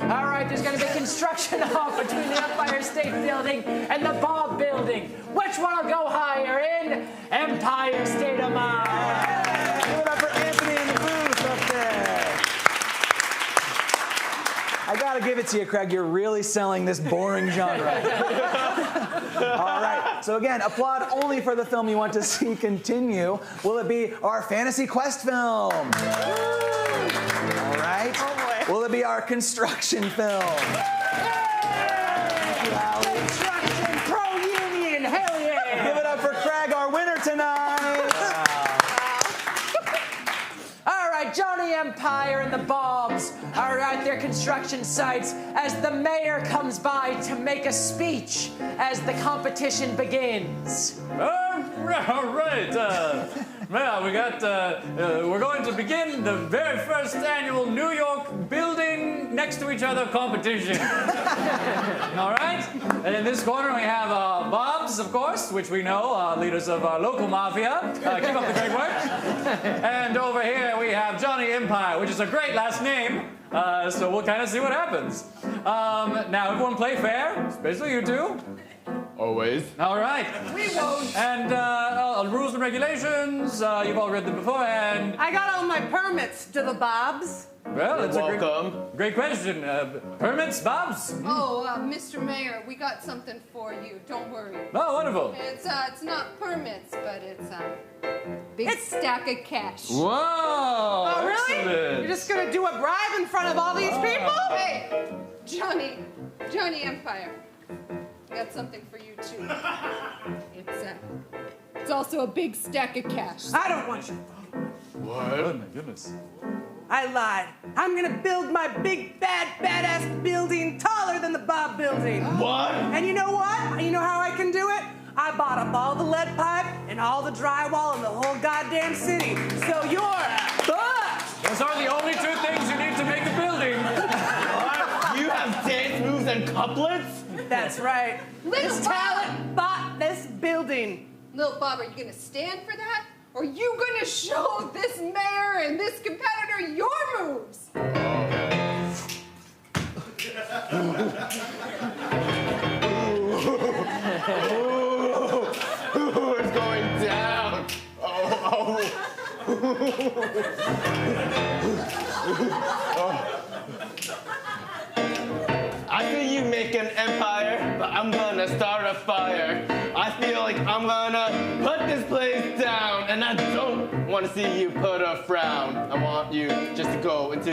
All right, there's going to be construction off between the Empire State Building and the Bob Building. Which one will go higher in Empire State of Mind? Give it up for Anthony in the booth up there. I gotta give it to you, Craig. You're really selling this boring genre. All right, so again, applaud only for the film you want to see continue. Will it be our Fantasy Quest film? All right. Oh boy. Will it be our construction film? Thank you, Hallie. Construction pro-union, hell yeah! Give it up for Craig, our winner tonight. All right, Johnny Empire and the Bobs are at their construction sites as the mayor comes by to make a speech as the competition begins. All right. Well, we're going to begin the very first annual New York building next to each other competition. All right? And in this corner we have Bob's, of course, which we know, leaders of our local mafia. Keep up the great work. And over here we have Johnny Empire, which is a great last name. So we'll kind of see what happens. Now, everyone play fair, especially you two. Always. All right. We won't. And rules and regulations, you've all read them beforehand. I got all my permits. Do the Bobs? Well, that's Welcome. a great question. Permits, Bobs? Oh, Mr. Mayor, we got something for you. Don't worry. Oh, wonderful. It's not permits, but it's a big stack of cash. Whoa! Oh, really? Excellent. You're just gonna do a bribe in front of all these people? Hey, Johnny Empire. We got something for you too. It's also a big stack of cash. I don't want you. Oh my goodness. I lied. I'm gonna build my big, badass building taller than the Bob building. What? And you know what? You know how I can do it? I bought up all the lead pipe and all the drywall in the whole goddamn city. So you're fucked. Those are the only two things you need to make a building. What? You have dance moves and couplets? That's right. Little This talent bought this building. Little Bob, are you gonna stand for that? Or are you gonna show this mayor and this competitor your moves? It's going down. I see you make an empire, but I'm gonna start a fire. I feel like I'm gonna put this place down, and I don't want to see you put a frown. I want you just to go into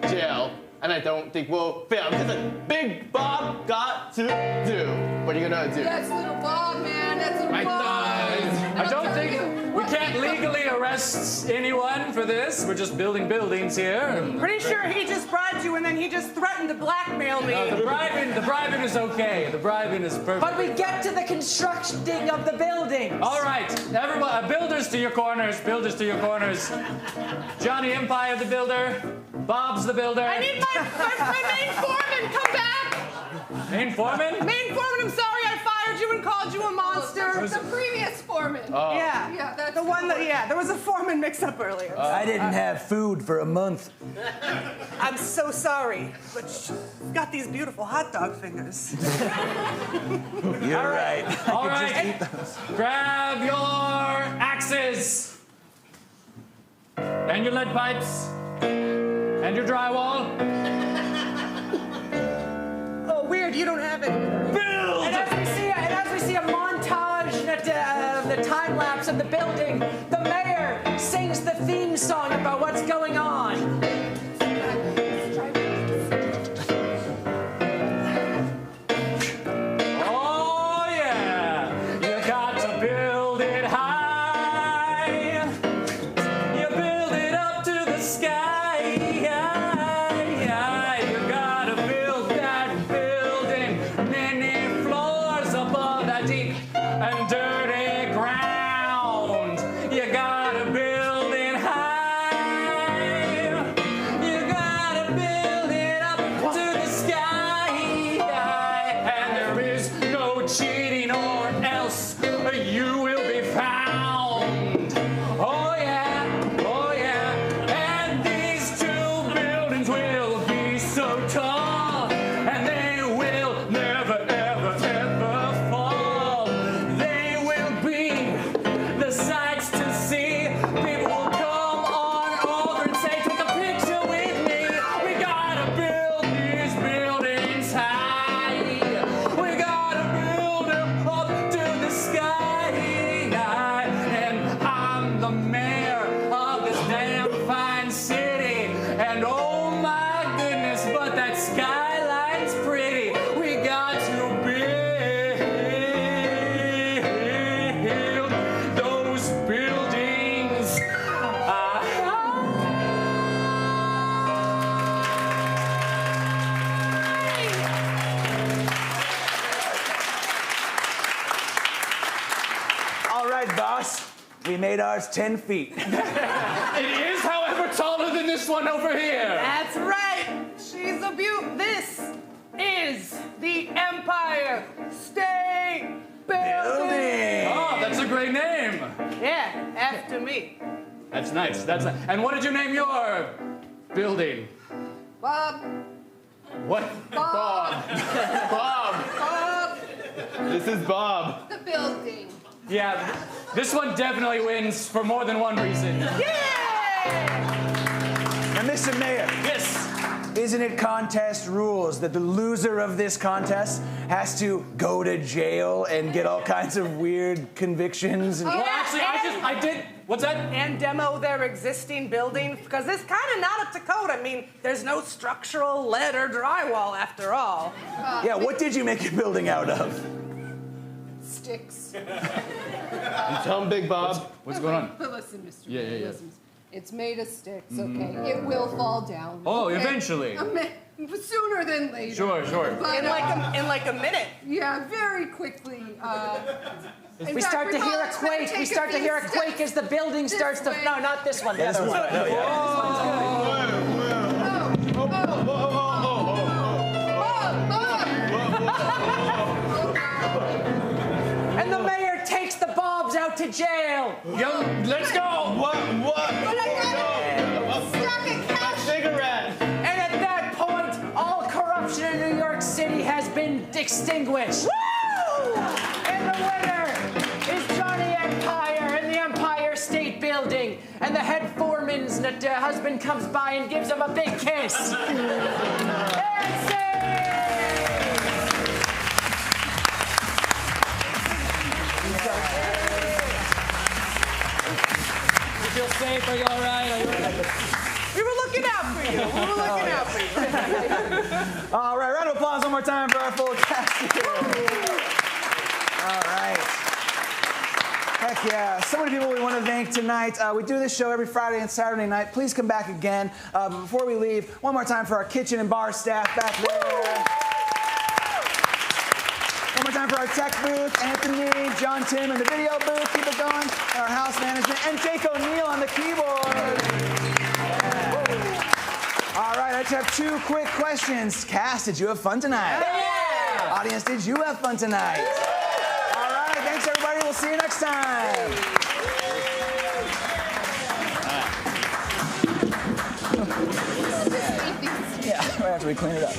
jail, and I don't think we'll fail, because a big Bob got to do. What are you gonna do? That's little Bob, man. That's little Bob. I don't think we can't legally arrest anyone for this. We're just building buildings here. Pretty sure he just bribed you and then he just threatened to blackmail me. The bribing is okay. The bribing is perfect. But we get to the constructing of the buildings. All right, everybody, builders to your corners. Builders to your corners. Johnny Empire, the builder. Bob's the builder. I need my main foreman, come back! Main foreman? Main foreman, I'm sorry I fired you and called you a monster. The previous foreman. Yeah, that's the one that, there was a foreman mix-up earlier. I didn't have food for a month. I'm so sorry, but you've got these beautiful hot dog fingers. You're right. All right, grab your axes and your lead pipes and your drywall. Oh, weird, you don't have it. Build! And as we see a montage of the time lapse of the building, the mayor sings the theme song about what's going on. Oh yeah, you got to build it high. You build it up to the sky. You gotta build that building many floors above that deep and dirty ground. You gotta build it high. You gotta build it up to the sky. And there is no cheating or else you will be found. Oh yeah. And these two buildings will be so tall, and they will never, ever, ever fall. They will be the sights to see. People will come on over and say, take a picture with me. We gotta build these buildings high. We gotta build them up to the sky. And I'm the mayor of this damn fine city. And oh my goodness, but that skyline's pretty. We got to build those buildings. All right, boss. We made ours 10 feet. It is, however, taller than this one over here. That's right. She's a beaut. This is the Empire State Building. Oh, that's a great name. Yeah, after me. That's nice. And what did you name your building? Bob. What? Bob. Bob. This is Bob. The building. Yeah, this one definitely wins for more than one reason. Yeah! Mr. Mayor. Yes. Isn't it contest rules that the loser of this contest has to go to jail and get all kinds of weird convictions? And Well, actually, I did. What's that? And demo their existing building, because it's kind of not up to code. I mean, there's no structural lead or drywall after all. yeah, what did you make your building out of? Sticks. Tell him, Big Bob. What's going on? But listen, Mr. Yeah, Mayor, yeah, yeah. listen. It's made of sticks, okay? It will fall down. Oh, okay? eventually. Sooner than later. Sure. But, In like a minute. yeah, very quickly. We start to hear a quake. We start to hear a quake as the building starts to. No, not this one. The other one. And the mayor takes the Bobs out to jail. Yo, let's go. What? Stack of cash. Cigarette. And at that point, all corruption in New York City has been extinguished. Woo! And the winner is Johnny Empire in the Empire State Building. And the head foreman's husband comes by and gives him a big kiss. That's it! You feel safe? Are you all right? We were looking out for you. All right, round of applause one more time for our full cast here. All right. Heck yeah. So many people we want to thank tonight. We do this show every Friday and Saturday night. Please come back again. Before we leave, one more time for our kitchen and bar staff back there. One more time for our tech booth, Anthony, Jon Timm in the video booth, keep it going, and our house management, and Jake O'Neill on the keyboard. All right, I just have two quick questions. Cass, did you have fun tonight? Yeah! Audience, did you have fun tonight? All right, thanks everybody. We'll see you next time. Yeah, right after we clean it up.